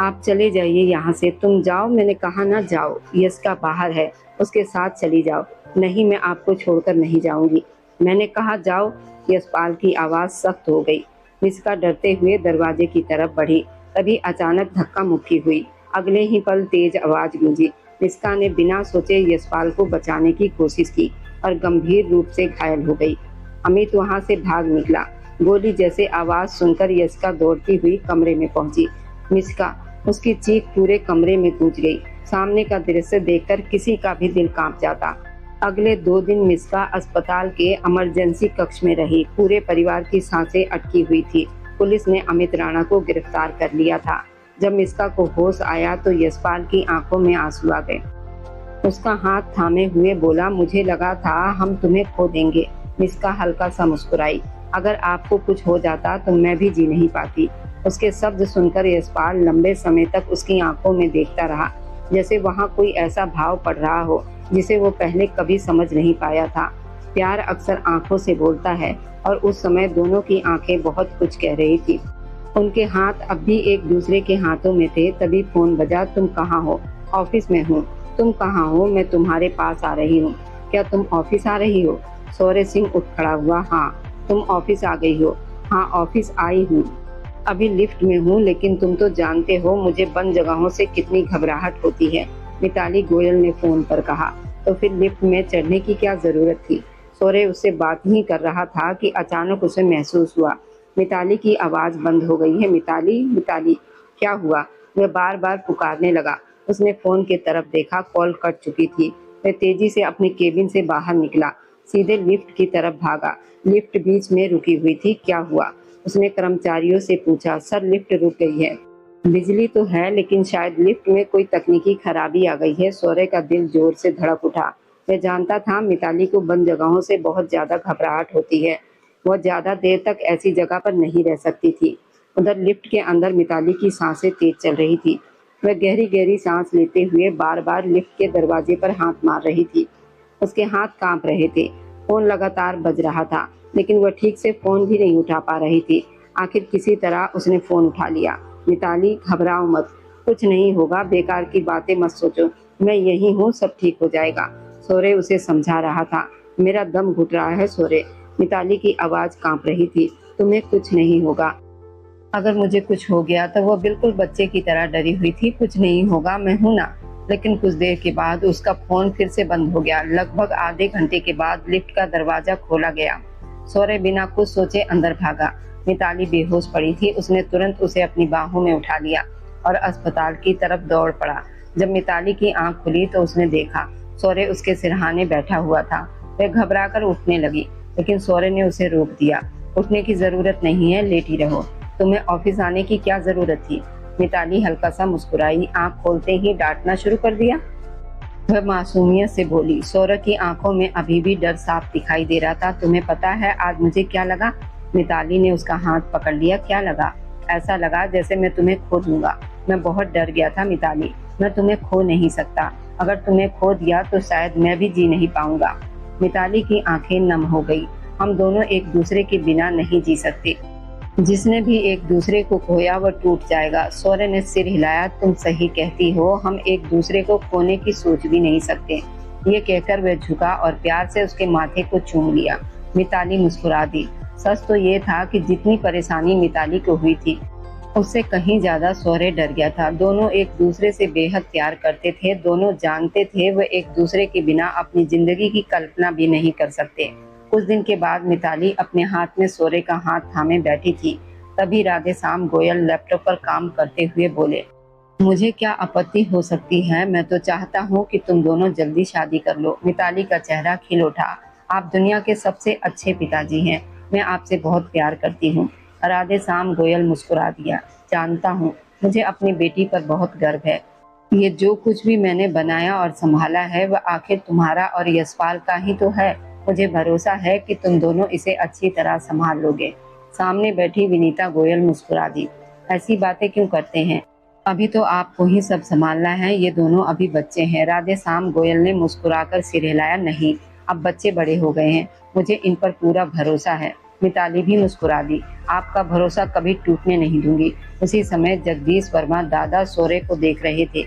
आप चले जाइए यहाँ से। तुम जाओ, मैंने कहा ना जाओ। यशिका बाहर है, उसके साथ चली जाओ। नहीं, मैं आपको छोड़कर नहीं जाऊंगी। मैंने कहा जाओ। यशपाल की आवाज सख्त हो गई। मिस्का डरते हुए दरवाजे की तरफ बढ़ी। तभी अचानक धक्का मुक्की हुई। अगले ही पल तेज आवाज गूंजी। मिस्का ने बिना सोचे यशपाल को बचाने की कोशिश की और गंभीर रूप से घायल हो गई। अमित वहां से भाग निकला। गोली जैसे आवाज सुनकर यशिका दौड़ती हुई कमरे में पहुंची। मिस्का, उसकी चीख पूरे कमरे में गूंज गई। सामने का दृश्य देखकर किसी का भी दिल कांप जाता। अगले 2 दिन मिस्का अस्पताल के इमरजेंसी कक्ष में रही। पूरे परिवार की सांसें अटकी हुई थी। पुलिस ने अमित राणा को गिरफ्तार कर लिया था। जब मिस्का को होश आया तो यशपाल की आंखों में आंसू आ गए। उसका हाथ थामे हुए बोला, मुझे लगा था हम तुम्हें खो देंगे, मिस्का हल्का सा मुस्कुराई। अगर आपको कुछ हो जाता तो मैं भी जी नहीं पाती। उसके शब्द सुनकर यशपाल लंबे समय तक उसकी आंखों में देखता रहा, जैसे वहां कोई ऐसा भाव पड़ रहा हो जिसे वो पहले कभी समझ नहीं पाया था। प्यार अक्सर आंखों से बोलता है और उस समय दोनों की आंखें बहुत कुछ कह रही थी। उनके हाथ अब भी एक दूसरे के हाथों में थे। तभी फोन बजा। तुम कहाँ हो? ऑफिस में हूँ। तुम कहाँ हो? मैं तुम्हारे पास आ रही हूँ। क्या तुम ऑफिस आ रही हो? शौर्य सिंह उठ खड़ा हुआ। हाँ। तुम ऑफिस आ गई हो? हाँ, ऑफिस आई हूँ। अभी लिफ्ट में हूँ, लेकिन तुम तो जानते हो मुझे बंद जगहों से कितनी घबराहट होती है, मिताली गोयल ने फोन पर कहा। तो फिर लिफ्ट में चढ़ने की क्या जरूरत थी? शौर्य उससे बात ही कर रहा था कि अचानक उसे महसूस हुआ मिताली की आवाज बंद हो गई है। मिताली, मिताली, क्या हुआ? वह बार बार पुकारने लगा। उसने फोन की तरफ देखा, कॉल कट चुकी थी। वह तेजी से अपने केबिन से बाहर निकला, सीधे लिफ्ट की तरफ भागा। लिफ्ट बीच में रुकी हुई थी। क्या हुआ? उसने कर्मचारियों से पूछा। सर, लिफ्ट रुक गई है। बिजली तो है, लेकिन शायद लिफ्ट में कोई तकनीकी खराबी आ गई है। शौर्य का दिल जोर से धड़क उठा। वह जानता था मिताली को बंद जगहों से बहुत ज्यादा घबराहट होती है। वह ज्यादा देर तक ऐसी जगह पर नहीं रह सकती थी। उधर लिफ्ट के अंदर मिताली की सांसें तेज चल रही थी। वह गहरी गहरी सांस लेते हुए बार बार लिफ्ट के दरवाजे पर हाथ मार रही थी। उसके हाथ कांप रहे थे। फोन लगातार बज रहा था, लेकिन वह ठीक से फोन भी नहीं उठा पा रही थी। आखिर किसी तरह उसने फोन उठा लिया। मिताली, घबराओ मत, कुछ नहीं होगा, बेकार की बातें मत सोचो, मैं यही हूँ, सब ठीक हो जाएगा। शौर्य उसे समझा रहा था। मेरा दम घुट रहा है शौर्य। मिताली की आवाज कांप रही थी। तुम्हें कुछ नहीं होगा। अगर मुझे कुछ हो गया तो वो बिल्कुल बच्चे की तरह डरी हुई थी। कुछ नहीं होगा, मैं हूं ना। लेकिन कुछ देर के बाद उसका फोन फिर से बंद हो गया। लगभग आधे घंटे के बाद लिफ्ट का दरवाजा खोला गया। शौर्य बिना कुछ सोचे अंदर भागा। मिताली बेहोश पड़ी थी। उसने तुरंत उसे अपनी बाहों में उठा लिया और अस्पताल की तरफ दौड़ पड़ा। जब मिताली की आंख खुली तो उसने देखा शौर्य उसके सिरहाने बैठा हुआ था। वह घबराकर उठने लगी, लेकिन शौर्य ने उसे रोक दिया। उठने की जरूरत नहीं है, लेटी रहो। तुम्हें ऑफिस आने की क्या जरूरत थी? मिताली हल्का सा मुस्कुराई। आंख खोलते ही डांटना शुरू कर दिया? वह मासूमियत से बोली। शौर्य की आंखों में अभी भी डर साफ दिखाई दे रहा था। तुम्हें पता है आज मुझे क्या लगा? मिताली ने उसका हाथ पकड़ लिया। क्या लगा? ऐसा लगा जैसे मैं तुम्हें खो दूंगा। मैं बहुत डर गया था मिताली। मैं तुम्हें खो नहीं सकता। अगर तुम्हें खो दिया तो शायद मैं भी जी नहीं पाऊंगा। मिताली की आंखें नम हो गई। हम दोनों एक दूसरे के बिना नहीं जी सकते। जिसने भी एक दूसरे को खोया वह टूट जाएगा। शौर्य ने सिर हिलाया। तुम सही कहती हो, हम एक दूसरे को खोने की सोच भी नहीं सकते। ये कहकर वह झुका और प्यार से उसके माथे को चूम लिया। मिताली मुस्कुरा दी। सच तो ये था कि जितनी परेशानी मिताली को हुई थी, उससे कहीं ज्यादा शौर्य डर गया था। दोनों एक दूसरे से बेहद प्यार करते थे। दोनों जानते थे वह एक दूसरे के बिना अपनी जिंदगी की कल्पना भी नहीं कर सकते। कुछ दिन के बाद मिताली अपने हाथ में शौर्य का हाथ थामे बैठी थी। तभी राधेश्याम गोयल लैपटॉप पर काम करते हुए बोले। मुझे क्या आपत्ति हो सकती है? मैं तो चाहता हूँ कि तुम दोनों जल्दी शादी कर लो। मिताली का चेहरा खिल उठा। आप दुनिया के सबसे अच्छे पिताजी हैं। मैं आपसे बहुत प्यार करती हूँ। राधेश्याम गोयल मुस्कुरा दिया। जानता हूँ, मुझे अपनी बेटी पर बहुत गर्व है। ये जो कुछ भी मैंने बनाया और संभाला है वह आखिर तुम्हारा और यशपाल का ही तो है। मुझे भरोसा है कि तुम दोनों इसे अच्छी तरह संभाल लोगे। सामने बैठी विनीता गोयल मुस्कुरा दी। ऐसी बातें क्यों करते हैं? अभी तो आपको ही सब संभालना है। ये दोनों अभी बच्चे हैं। राधेश्याम गोयल ने मुस्कुराकर सिर हिलाया। नहीं, अब बच्चे बड़े हो गए हैं। मुझे इन पर पूरा भरोसा है। मिताली भी मुस्कुरा दी। आपका भरोसा कभी टूटने नहीं दूंगी। उसी समय जगदीश वर्मा दादा शौर्य को देख रहे थे।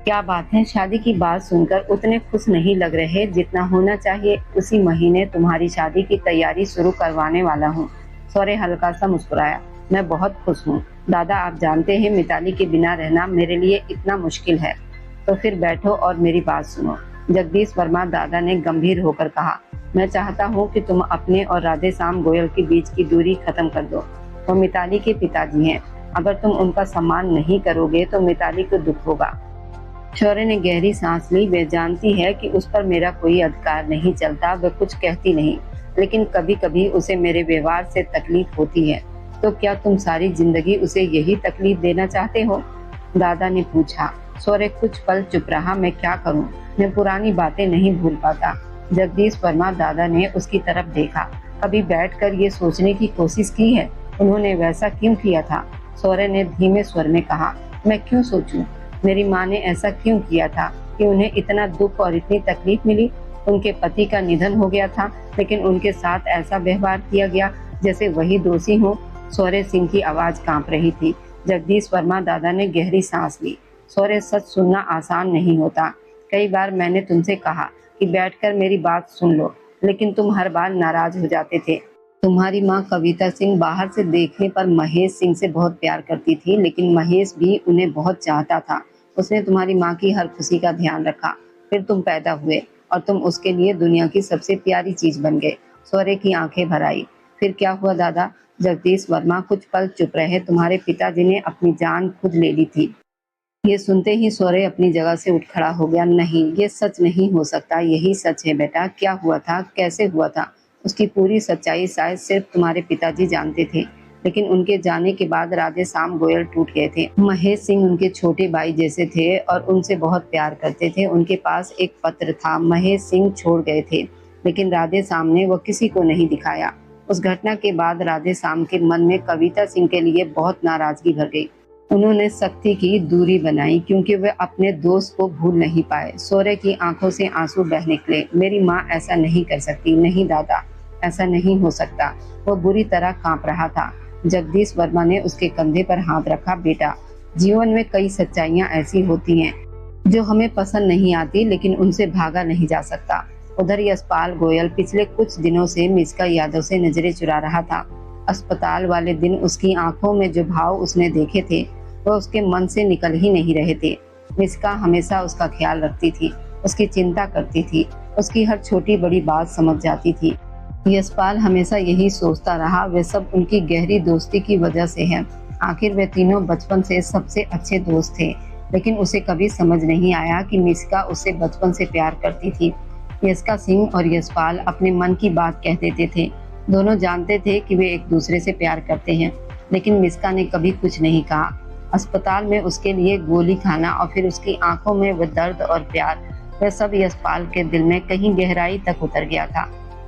क्या बात है? शादी की बात सुनकर उतने खुश नहीं लग रहे जितना होना चाहिए। उसी महीने तुम्हारी शादी की तैयारी शुरू करवाने वाला हूँ। शौर्य हल्का सा मुस्कुराया। मैं बहुत खुश हूँ दादा। आप जानते हैं मिताली के बिना रहना मेरे लिए इतना मुश्किल है। तो फिर बैठो और मेरी बात सुनो। जगदीश वर्मा दादा ने गंभीर होकर कहा। मैं चाहता हूँ कि तुम अपने और राधेश्याम गोयल के बीच की दूरी खत्म कर दो। वो मिताली के पिताजी हैं। अगर तुम उनका सम्मान नहीं करोगे तो मिताली को दुख होगा। शौर्य ने गहरी सांस ली। वे जानती है कि उस पर मेरा कोई अधिकार नहीं चलता। वह कुछ कहती नहीं, लेकिन कभी कभी उसे मेरे व्यवहार से तकलीफ होती है। तो क्या तुम सारी जिंदगी उसे यही तकलीफ देना चाहते हो? दादा ने पूछा। शौर्य कुछ पल चुप रहा। मैं क्या करूं? मैं पुरानी बातें नहीं भूल पाता। जगदीश वर्मा दादा ने उसकी तरफ देखा। कभी बैठकर ये सोचने की कोशिश की है उन्होंने वैसा क्यों किया था? सौर्य ने धीमे स्वर में कहा, मैं क्यों सोचूं? मेरी माँ ने ऐसा क्यों किया था कि उन्हें इतना दुख और इतनी तकलीफ मिली? उनके पति का निधन हो गया था, लेकिन उनके साथ ऐसा व्यवहार किया गया जैसे वही दोषी हो। सौर्य सिंह की आवाज कांप रही थी। जगदीश वर्मा दादा ने गहरी सांस ली। सौर्य, सच सुनना आसान नहीं होता। कई बार मैंने तुमसे कहा कि बैठकर मेरी बात सुन लो, लेकिन तुम हर बार नाराज हो जाते थे। तुम्हारी माँ कविता सिंह बाहर से देखने पर महेश सिंह से बहुत प्यार करती थी, लेकिन महेश भी उन्हें बहुत चाहता था। उसने तुम्हारी माँ की हर खुशी का ध्यान रखा। फिर तुम पैदा हुए और तुम उसके लिए दुनिया की सबसे प्यारी चीज बन गए। सौर्य की आंखें भर आई। फिर क्या हुआ दादा? जगदीश वर्मा कुछ पल चुप रहे। तुम्हारे पिताजी ने अपनी जान खुद ले ली थी। ये सुनते ही सौर्य अपनी जगह से उठ खड़ा हो गया। नहीं, ये सच नहीं हो सकता। यही सच है बेटा। क्या हुआ था? कैसे हुआ था? उसकी पूरी सच्चाई शायद सिर्फ तुम्हारे पिताजी जानते थे, लेकिन उनके जाने के बाद राधे श्याम गोयल टूट गए थे। महेश सिंह उनके छोटे भाई जैसे थे और उनसे बहुत प्यार करते थे। उनके पास एक पत्र था। महेश सिंह छोड़ गए थे, लेकिन राधे श्याम ने वो किसी को नहीं दिखाया। उस घटना के बाद राधे श्याम के मन में कविता सिंह के लिए बहुत नाराजगी भर गई। उन्होंने सख्ती की दूरी बनाई, क्योंकि वे अपने दोस्त को भूल नहीं पाए। सौर्य की आंखों से आंसू बह निकले। मेरी माँ ऐसा नहीं कर सकती। नहीं दादा, ऐसा नहीं हो सकता। वो बुरी तरह कांप रहा था। जगदीश वर्मा ने उसके कंधे पर हाथ रखा। बेटा, जीवन में कई सच्चाइयां ऐसी होती हैं जो हमें पसंद नहीं आती, लेकिन उनसे भागा नहीं जा सकता। उधर यशपाल गोयल पिछले कुछ दिनों से मिस्का यादव से नजरें चुरा रहा था। अस्पताल वाले दिन उसकी आंखों में जो भाव उसने देखे थे वह उसके मन से निकल ही नहीं रहे थे। मिस्का हमेशा उसका ख्याल रखती थी, उसकी चिंता करती थी, उसकी हर छोटी बड़ी बात समझ जाती थी। यशपाल हमेशा यही सोचता रहा, वे सब उनकी गहरी दोस्ती की वजह से है। आखिर वे तीनों बचपन से सबसे अच्छे दोस्त थे, लेकिन उसे कभी समझ नहीं आया कि मिस्का उससे बचपन से प्यार करती थी। मिस्का सिंह और यशपाल अपने मन की बात कह देते थे। दोनों जानते थे कि वे एक दूसरे से प्यार करते हैं, लेकिन मिस्का ने कभी कुछ नहीं कहा। अस्पताल में उसके लिए गोली खाना और फिर उसकी आंखों में वह दर्द और प्यार, वह सब यशपाल के दिल में कहीं गहराई तक उतर गया था।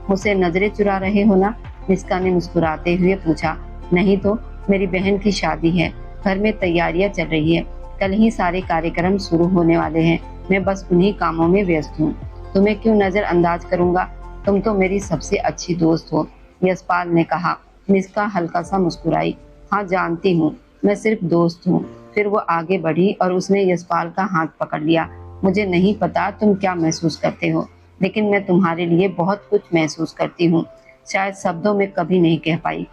मुझसे नजरें चुरा रहे हो ना? मिस्का ने मुस्कुराते हुए पूछा। नहीं तो, मेरी बहन की शादी है, घर में तैयारियां चल रही है, कल ही सारे कार्यक्रम शुरू होने वाले हैं। मैं बस उन्हीं कामों में व्यस्त हूँ। तुम्हें क्यों नजरअंदाज करूंगा? तुम तो मेरी सबसे अच्छी दोस्त हो, यशपाल ने कहा। मिस्का हल्का सा मुस्कुराई। हाँ जानती हूँ, मैं सिर्फ दोस्त हूँ। फिर वो आगे बढ़ी और उसने यशपाल का हाथ पकड़ लिया। मुझे नहीं पता तुम क्या महसूस करते हो, लेकिन मैं तुम्हारे लिए बहुत कुछ महसूस करती हूँ। शायद शब्दों में कभी नहीं कह पाई,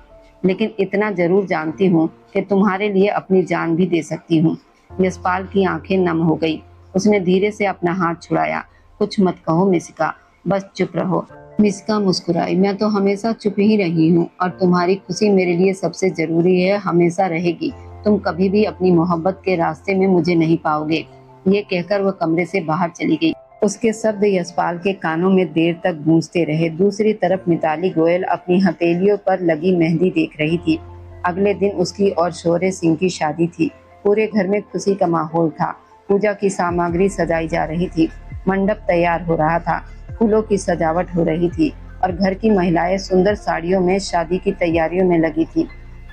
लेकिन इतना जरूर जानती हूँ कि तुम्हारे लिए अपनी जान भी दे सकती हूँ। यशपाल की आंखें नम हो गई। उसने धीरे से अपना हाथ छुड़ाया। कुछ मत कहो मिस्का, बस चुप रहो। मिस्का मुस्कुराई। मैं तो हमेशा चुप ही रही हूँ और तुम्हारी खुशी मेरे लिए सबसे जरूरी है, हमेशा रहेगी। तुम कभी भी अपनी मोहब्बत के रास्ते में मुझे नहीं पाओगे। ये कहकर वह कमरे से बाहर चली गई। उसके शब्द यशपाल के कानों में देर तक गूंजते रहे। दूसरी तरफ मिताली गोयल अपनी हथेलियों पर लगी मेहंदी देख रही थी। अगले दिन उसकी और शौर्य सिंह की शादी थी। पूरे घर में खुशी का माहौल था। पूजा की सामग्री सजाई जा रही थी, मंडप तैयार हो रहा था, फूलों की सजावट हो रही थी और घर की महिलाएं सुंदर साड़ियों में शादी की तैयारियों में लगी थी।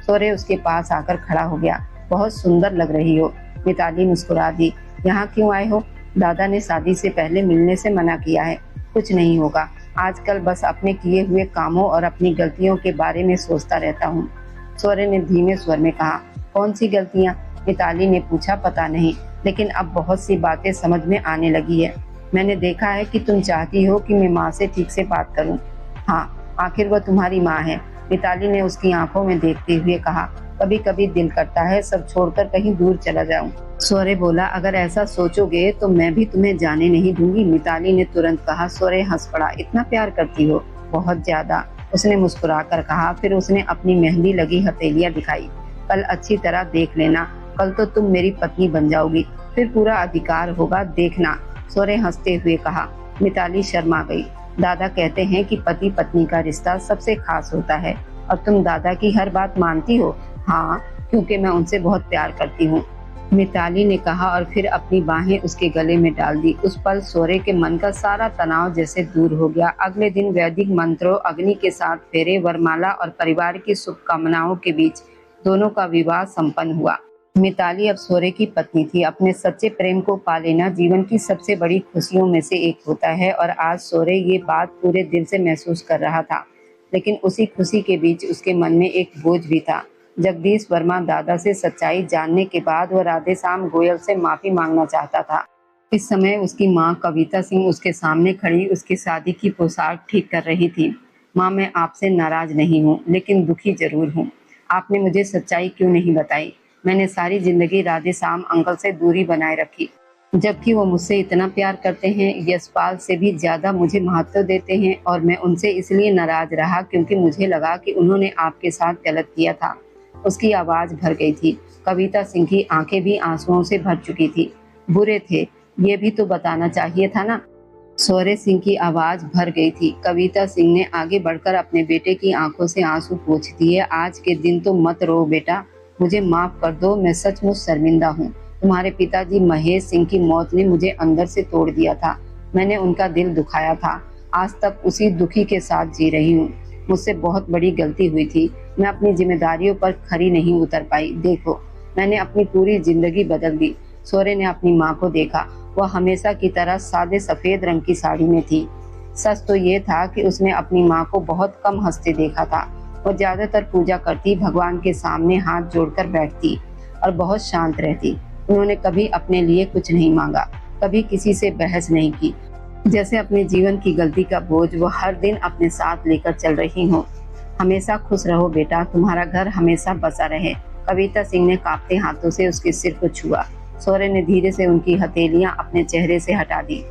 शौर्य उसके पास आकर खड़ा हो गया। बहुत सुंदर लग रही हो। मिताली मुस्कुरा दी। यहाँ क्यों आए हो? दादा ने शादी से पहले मिलने से मना किया है। कुछ नहीं होगा, आजकल बस अपने किए हुए कामों और अपनी गलतियों के बारे में सोचता रहता हूँ, शौर्य ने धीमे स्वर में कहा। कौन सी गलतियाँ? मिताली ने पूछा। पता नहीं, लेकिन अब बहुत सी बातें समझ में आने लगी है। मैंने देखा है कि तुम चाहती हो कि मैं माँ से ठीक से बात करूँ। हाँ, आखिर वह तुम्हारी माँ है, मिताली ने उसकी आंखों में देखते हुए कहा। कभी कभी दिल करता है सब छोड़कर कहीं दूर चला जाऊं। शौर्य बोला। अगर ऐसा सोचोगे तो मैं भी तुम्हें जाने नहीं दूंगी, मिताली ने तुरंत कहा। शौर्य हंस पड़ा। इतना प्यार करती हो? बहुत ज्यादा, उसने मुस्कुरा कर कहा। फिर उसने अपनी मेहंदी लगी हथेलियां दिखाई। कल अच्छी तरह देख लेना, कल तो तुम मेरी पत्नी बन जाओगी, फिर पूरा अधिकार होगा, देखना, शौर्य हंसते हुए कहा। मिताली शर्मा गई। दादा कहते हैं कि पति पत्नी का रिश्ता सबसे खास होता है, और तुम दादा की हर बात मानती हो? हाँ, क्योंकि मैं उनसे बहुत प्यार करती हूँ। मिताली ने कहा और फिर अपनी बाहें उसके गले में डाल दी। उस पल सौर्य के मन का सारा तनाव जैसे दूर हो गया। अगले दिन वैदिक मंत्रों, अग्नि के साथ फेरे, वरमाला और परिवार की शुभकामनाओं के बीच दोनों का विवाह संपन्न हुआ। मिताली अब सौर्य की पत्नी थी। अपने सच्चे प्रेम को पा लेना जीवन की सबसे बड़ी खुशियों में से एक होता है और आज सौर्य ये बात पूरे दिल से महसूस कर रहा था। लेकिन उसी खुशी के बीच उसके मन में एक बोझ भी था। जगदीश वर्मा दादा से सच्चाई जानने के बाद वह राधेश्याम गोयल से माफी मांगना चाहता था। इस समय उसकी माँ कविता सिंह उसके सामने खड़ी उसकी शादी की पोशाक ठीक कर रही थी। माँ, मैं आपसे नाराज नहीं हूँ, लेकिन दुखी जरूर हूँ। आपने मुझे सच्चाई क्यों नहीं बताई? मैंने सारी जिंदगी राधेश्याम अंकल से दूरी बनाए रखी, जबकि वो मुझसे इतना प्यार करते हैं, यशपाल से भी ज्यादा मुझे महत्व देते हैं, और मैं उनसे इसलिए नाराज रहा क्योंकि मुझे लगा कि उन्होंने आपके साथ गलत किया था। उसकी आवाज भर गई थी। कविता सिंह की आंखें भी आंसुओं से भर चुकी थी। बुरे थे, ये भी तो बताना चाहिए था ना। सौर्य सिंह की आवाज भर गई थी। कविता सिंह ने आगे बढ़कर अपने बेटे की आंखों से आंसू पोंछ दिए। आज के दिन तो मत रो बेटा, मुझे माफ कर दो, मैं सचमुच शर्मिंदा हूँ। तुम्हारे पिताजी महेश सिंह की मौत ने मुझे अंदर से तोड़ दिया था। मैंने उनका दिल दुखाया था। आज तक उसी दुखी के साथ जी रही हूँ। मुझसे बहुत बड़ी गलती हुई थी। मैं अपनी जिम्मेदारियों पर खरी नहीं उतर पाई। देखो, मैंने अपनी पूरी जिंदगी बदल दी। सौर्य ने अपनी माँ को देखा। वह हमेशा की तरह सादे सफेद रंग की साड़ी में थी। सच तो ये था कि उसने अपनी माँ को बहुत कम हंसते देखा था। वो ज्यादातर पूजा करती, भगवान के सामने हाथ जोड़कर बैठती और बहुत शांत रहती। उन्होंने कभी अपने लिए कुछ नहीं मांगा, कभी किसी से बहस नहीं की। जैसे अपने जीवन की गलती का बोझ वो हर दिन अपने साथ लेकर चल रही हो। हमेशा खुश रहो बेटा, तुम्हारा घर हमेशा बसा रहे। कविता सिंह ने कांपते हाथों से उसके सिर को छुआ। सौर्य ने धीरे से उनकी हथेलियां अपने चेहरे से हटा दी।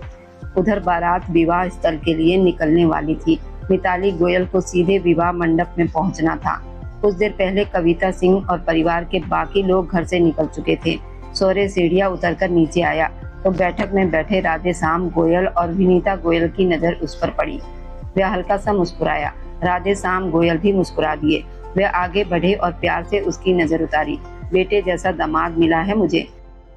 उधर बारात विवाह स्थल के लिए निकलने वाली थी। मिताली गोयल को सीधे विवाह मंडप में पहुंचना था। कुछ देर पहले कविता सिंह और परिवार के बाकी लोग घर से निकल चुके थे। सौर्य सीढ़ियां उतरकर नीचे आया तो बैठक में बैठे राधेश्याम गोयल और विनीता गोयल की नजर उस पर पड़ी। वह हल्का सा मुस्कुराया। राधेश्याम गोयल भी मुस्कुरा दिए। वे आगे बढ़े और प्यार से उसकी नजर उतारी। बेटे जैसा दामाद मिला है मुझे,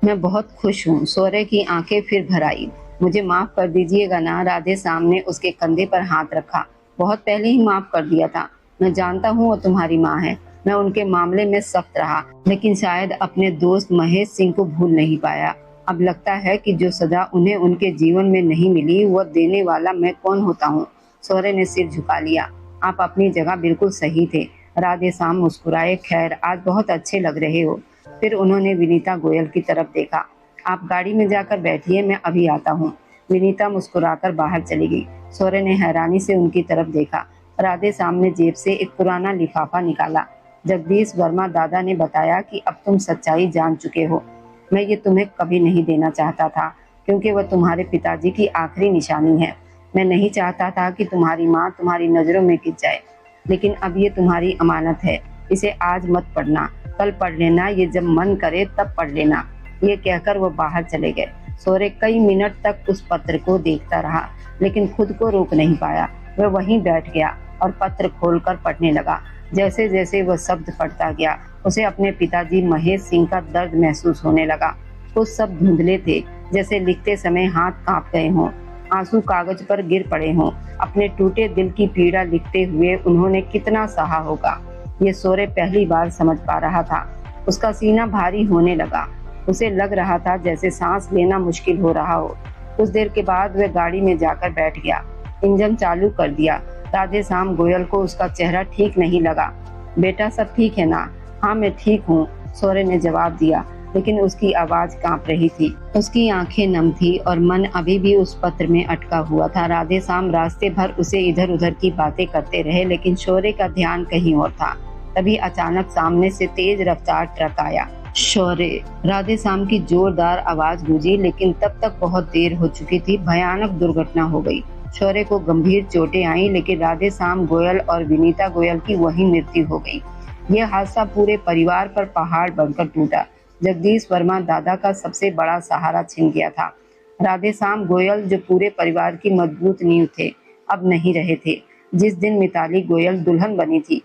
मैं बहुत खुश हूँ। सौर्य की आंखें फिर भर आई। मुझे माफ कर दीजिएगा ना। राधेश्याम ने उसके कंधे पर हाथ रखा। बहुत पहले ही माफ कर दिया था। मैं जानता हूँ वो तुम्हारी माँ है। मैं उनके मामले में सख्त रहा, लेकिन शायद अपने दोस्त महेश सिंह को भूल नहीं पाया। अब लगता है कि जो सजा उन्हें उनके जीवन में नहीं मिली, वह देने वाला मैं कौन होता हूँ। सौर्य ने सिर झुका लिया। आप अपनी जगह बिल्कुल सही थे। राधेश्याम मुस्कुराए। खैर, आज बहुत अच्छे लग रहे हो। फिर उन्होंने विनीता गोयल की तरफ देखा। आप गाड़ी में जाकर बैठिए, मैं अभी आता हूँ। विनीता मुस्कुराकर बाहर चली गई। सौर्य ने हैरानी से उनकी तरफ देखा। राधेश्याम ने जेब से एक पुराना लिफाफा निकाला। जगदीश वर्मा दादा ने बताया कि अब तुम सच्चाई जान चुके हो। मैं ये तुम्हें कभी नहीं देना चाहता था, क्योंकि वह तुम्हारे पिताजी की आखिरी निशानी है। मैं नहीं चाहता था कि तुम्हारी माँ तुम्हारी नजरों में गिर जाए, लेकिन अब ये तुम्हारी अमानत है। इसे आज मत पढ़ना, कल पढ़ लेना। ये जब मन करे तब पढ़ लेना। ये कहकर वो बाहर चले गए। सौर्य कई मिनट तक उस पत्र को देखता रहा, लेकिन खुद को रोक नहीं पाया। वह वहीं बैठ गया और पत्र खोलकर पढ़ने लगा। जैसे जैसे वह शब्द पढ़ता गया, उसे अपने पिताजी महेश सिंह का दर्द महसूस होने लगा। कुछ शब्द धुंधले थे, जैसे लिखते समय हाथ कांप गए हों, आंसू कागज पर गिर पड़े हों। अपने टूटे दिल की पीड़ा लिखते हुए उन्होंने कितना सहा होगा, ये सौर्य पहली बार समझ पा रहा था। उसका सीना भारी होने लगा। उसे लग रहा था जैसे सांस लेना मुश्किल हो रहा हो। कुछ देर के बाद वह गाड़ी में जाकर बैठ गया। इंजन चालू कर दिया। राधेश्याम गोयल को उसका चेहरा ठीक नहीं लगा। बेटा, सब ठीक है ना? हाँ, मैं ठीक हूँ, सौर्य ने जवाब दिया, लेकिन उसकी आवाज कांप रही थी। उसकी आंखें नम थी और मन अभी भी उस पत्र में अटका हुआ था। राधेश्याम रास्ते भर उसे इधर उधर की बातें करते रहे, लेकिन शौर्य का ध्यान कहीं और था। तभी अचानक सामने से तेज रफ्तार ट्रक आया। शौर्य, राधेश्याम की जोरदार आवाज गूंजी, लेकिन तब तक बहुत देर हो चुकी थी। भयानक दुर्घटना हो गई। शौर्य को गंभीर चोटें आईं, लेकिन राधेश्याम गोयल और विनीता गोयल की वहीं मृत्यु हो गई। यह हादसा पूरे परिवार पर पहाड़ बनकर टूटा। जगदीश वर्मा दादा का सबसे बड़ा सहारा छिन गया था। राधेश्याम गोयल, जो पूरे परिवार की मजबूत नींव थे, अब नहीं रहे थे। जिस दिन मिताली गोयल दुल्हन बनी थी,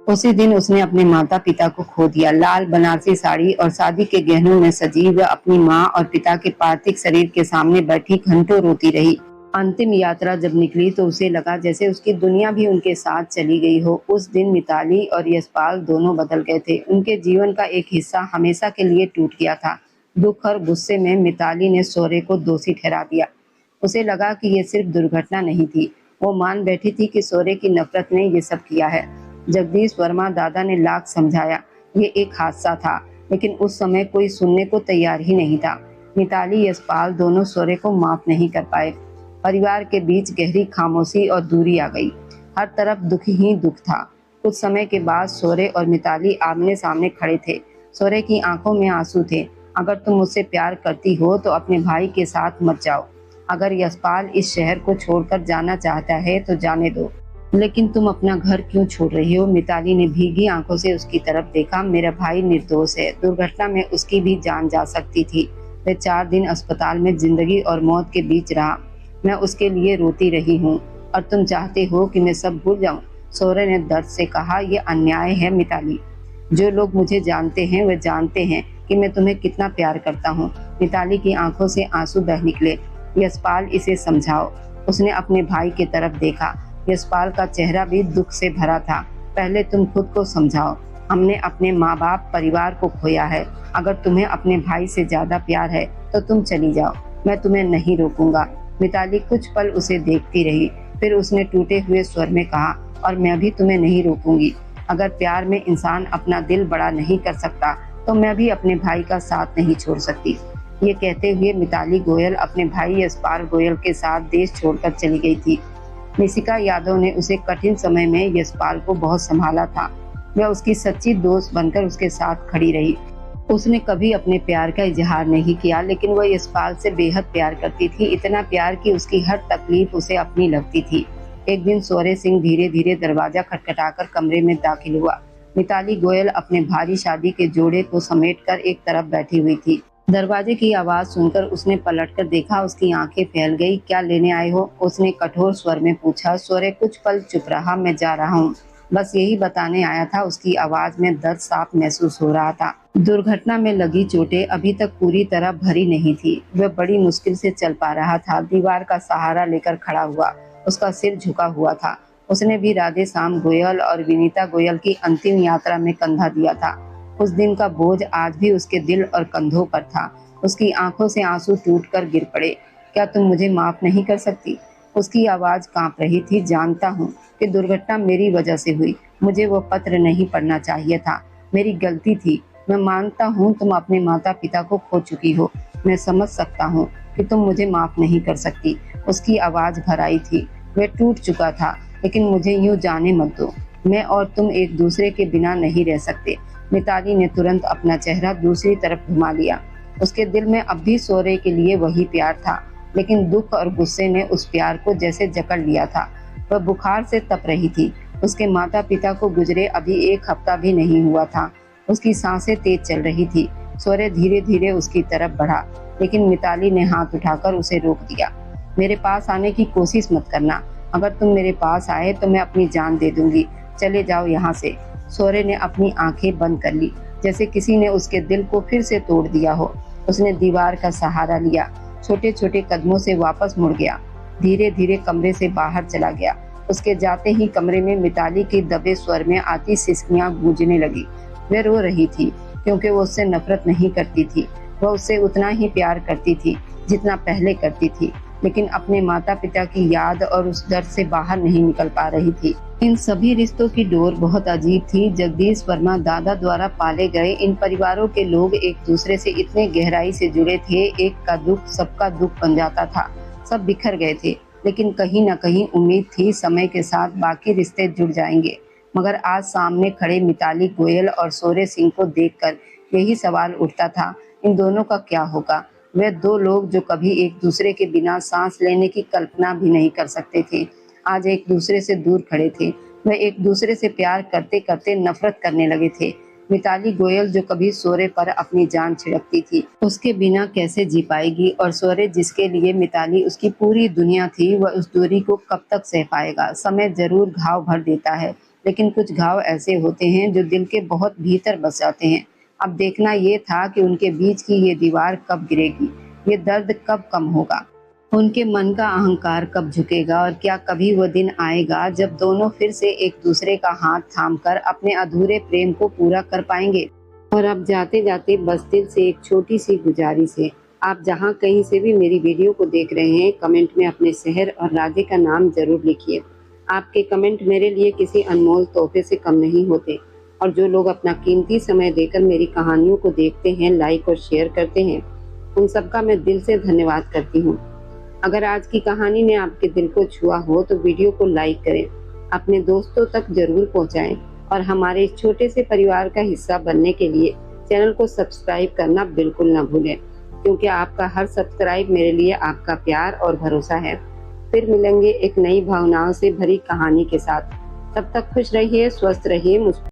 उसी दिन उसने अपने माता पिता को खो दिया। लाल बनारसी साड़ी और शादी के गहनों में सजी वह अपनी माँ और पिता के पार्थिव शरीर के सामने बैठी घंटों रोती रही। अंतिम यात्रा जब निकली तो उसे लगा जैसे उसकी दुनिया भी उनके साथ चली गई हो। उस दिन मिताली और यशपाल दोनों बदल गए थे। उनके जीवन का एक हिस्सा हमेशा के लिए टूट गया था। दुख और गुस्से में मिताली ने शौर्य को दोषी ठहरा दिया। उसे लगा कि ये सिर्फ दुर्घटना नहीं थी। वो मान बैठी थी कि शौर्य की नफरत ने ये सब किया है। जगदीश वर्मा दादा ने लाख समझाया, ये एक हादसा था, लेकिन उस समय कोई सुनने को तैयार ही नहीं था। मिताली यशपाल दोनों शौर्य को माफ नहीं कर पाए। परिवार के बीच गहरी खामोशी और दूरी आ गई। हर तरफ दुख ही दुख था। कुछ समय के बाद शौर्य और मिताली आमने सामने खड़े थे। शौर्य की आंखों में आंसू थे। अगर तुम मुझसे प्यार करती हो तो अपने भाई के साथ मत जाओ। अगर यशपाल इस शहर को छोड़कर जाना चाहता है तो जाने दो, लेकिन तुम अपना घर क्यों छोड़ रही हो? मिताली ने भीगी आंखों से उसकी तरफ देखा। मेरा भाई निर्दोष है। दुर्घटना में उसकी भी जान जा सकती थी। वह 4 दिन अस्पताल में जिंदगी और मौत के बीच रहा। मैं उसके लिए रोती रही हूँ और तुम चाहते हो कि मैं सब भूल जाऊं? शौर्य ने दर्द से कहा, यह अन्याय है मिताली। जो लोग मुझे जानते हैं वे जानते हैं कि मैं तुम्हें कितना प्यार करता हूँ। मिताली की आंखों से आंसू बह निकले। यशपाल, इसे समझाओ। उसने अपने भाई की तरफ देखा। यशपाल का चेहरा भी दुख से भरा था। पहले तुम खुद को समझाओ। हमने अपने माँ बाप परिवार को खोया है। अगर तुम्हें अपने भाई से ज्यादा प्यार है तो तुम चली जाओ, मैं तुम्हें नहीं रोकूंगा। मिताली कुछ पल उसे देखती रही, फिर उसने टूटे हुए स्वर में कहा, और मैं भी तुम्हें नहीं रोकूंगी। अगर प्यार में इंसान अपना दिल बड़ा नहीं कर सकता तो मैं भी अपने भाई का साथ नहीं छोड़ सकती। ये कहते हुए मिताली गोयल अपने भाई यशपाल गोयल के साथ देश छोड़कर चली गई थी। निशिका यादव ने उसे कठिन समय में यशपाल को बहुत संभाला था। वह उसकी सच्ची दोस्त बनकर उसके साथ खड़ी रही। उसने कभी अपने प्यार का इजहार नहीं किया, लेकिन वह यशपाल से बेहद प्यार करती थी। इतना प्यार कि उसकी हर तकलीफ उसे अपनी लगती थी। एक दिन शौर्य सिंह धीरे धीरे दरवाजा खटखटाकर कमरे में दाखिल हुआ। मिताली गोयल अपने भारी शादी के जोड़े को समेटकर एक तरफ बैठी हुई थी। दरवाजे की आवाज सुनकर उसने पलटकर देखा। उसकी आंखें फैल गई। क्या लेने आए हो? उसने कठोर स्वर में पूछा। शौर्य कुछ पल चुप रहा। मैं जा रहा हूँ, बस यही बताने आया था। उसकी आवाज में दर्द साफ महसूस हो रहा था। दुर्घटना में लगी चोटें अभी तक पूरी तरह भरी नहीं थी। वह बड़ी मुश्किल से चल पा रहा था। दीवार का सहारा लेकर खड़ा हुआ। उसका सिर झुका हुआ था। उसने भी राधे श्याम गोयल और विनीता गोयल की अंतिम यात्रा में कंधा दिया था। उस दिन का बोझ आज भी उसके दिल और कंधों पर था। उसकी आंखों से आंसू टूटकर गिर पड़े। क्या तुम मुझे माफ नहीं कर सकती? उसकी आवाज कांप रही थी। जानता हूँ कि दुर्घटना मेरी वजह से हुई। मुझे वो पत्र नहीं पढ़ना चाहिए था। मेरी गलती थी। मैं मानता हूँ तुम अपने माता पिता को खो चुकी हो। मैं समझ सकता हूँ कि तुम मुझे माफ नहीं कर सकती। उसकी आवाज भराई थी। वह टूट चुका था, लेकिन मुझे यूं जाने मत दो। मैं और तुम एक दूसरे के बिना नहीं रह सकते। मिताली ने तुरंत अपना चेहरा दूसरी तरफ घुमा लिया। उसके दिल में अब भी शौर्य के लिए वही प्यार था, लेकिन दुख और गुस्से ने उस प्यार को जैसे जकड़ लिया था। वह बुखार से तप रही थी। उसके माता पिता को गुजरे अभी 1 हफ्ता भी नहीं हुआ था। उसकी सांसें तेज चल रही थी। शौर्य धीरे धीरे उसकी तरफ बढ़ा, लेकिन मिताली ने हाथ उठाकर उसे रोक दिया। मेरे पास आने की कोशिश मत करना। अगर तुम मेरे पास आए तो मैं अपनी जान दे दूंगी। चले जाओ यहाँ से। शौर्य ने अपनी आंखें बंद कर ली, जैसे किसी ने उसके दिल को फिर से तोड़ दिया हो। उसने दीवार का सहारा लिया। छोटे छोटे कदमों से वापस मुड़ गया। धीरे धीरे कमरे से बाहर चला गया। उसके जाते ही कमरे में मिताली के दबे स्वर में आती सिसकियां गूंजने लगी। वह रो रही थी, क्योंकि वो उससे नफरत नहीं करती थी। वह उससे उतना ही प्यार करती थी जितना पहले करती थी, लेकिन अपने माता पिता की याद और उस दर्द से बाहर नहीं निकल पा रही थी। इन सभी रिश्तों की डोर बहुत अजीब थी। जगदीश वर्मा दादा द्वारा पाले गए इन परिवारों के लोग एक दूसरे से इतने गहराई से जुड़े थे। एक का दुख सबका दुख बन जाता था। सब बिखर गए थे, लेकिन कहीं न कहीं उम्मीद थी समय के साथ बाकी रिश्ते जुड़ जाएंगे। मगर आज सामने खड़े मिताली गोयल और शौर्य सिंह को देखकर यही सवाल उठता था, इन दोनों का क्या होगा? वे 2 लोग जो कभी एक दूसरे के बिना सांस लेने की कल्पना भी नहीं कर सकते थे, आज एक दूसरे से दूर खड़े थे। वे एक दूसरे से प्यार करते करते नफरत करने लगे थे। मिताली गोयल जो कभी शौर्य पर अपनी जान छिड़कती थी, उसके बिना कैसे जी पाएगी? और शौर्य जिसके लिए मिताली उसकी पूरी दुनिया थी, वह उस दूरी को कब तक सह पाएगा? समय जरूर घाव भर देता है, लेकिन कुछ घाव ऐसे होते हैं जो दिल के बहुत भीतर बस जाते हैं। अब देखना ये था कि उनके बीच की ये दीवार कब गिरेगी, ये दर्द कब कम होगा, उनके मन का अहंकार कब झुकेगा, और क्या कभी वो दिन आएगा जब दोनों फिर से एक दूसरे का हाथ थामकर अपने अधूरे प्रेम को पूरा कर पाएंगे। और अब जाते जाते बस दिल से एक छोटी सी गुजारिश है, आप जहाँ कहीं से भी मेरी वीडियो को देख रहे हैं, कमेंट में अपने शहर और राज्य का नाम जरूर लिखिए। आपके कमेंट मेरे लिए किसी अनमोल तोहफे से कम नहीं होते। और जो लोग अपना कीमती समय देकर मेरी कहानियों को देखते हैं, लाइक और शेयर करते हैं, उन सबका मैं दिल से धन्यवाद करती हूँ। अगर आज की कहानी ने आपके दिल को छुआ हो तो वीडियो को लाइक करें, अपने दोस्तों तक जरूर पहुंचाएं, और हमारे इस छोटे से परिवार का हिस्सा बनने के लिए चैनल को सब्सक्राइब करना बिल्कुल न भूलें, क्योंकि आपका हर सब्सक्राइब मेरे लिए आपका प्यार और भरोसा है। फिर मिलेंगे एक नई भावनाओं से भरी कहानी के साथ। तब तक खुश रहिए, स्वस्थ रहिए,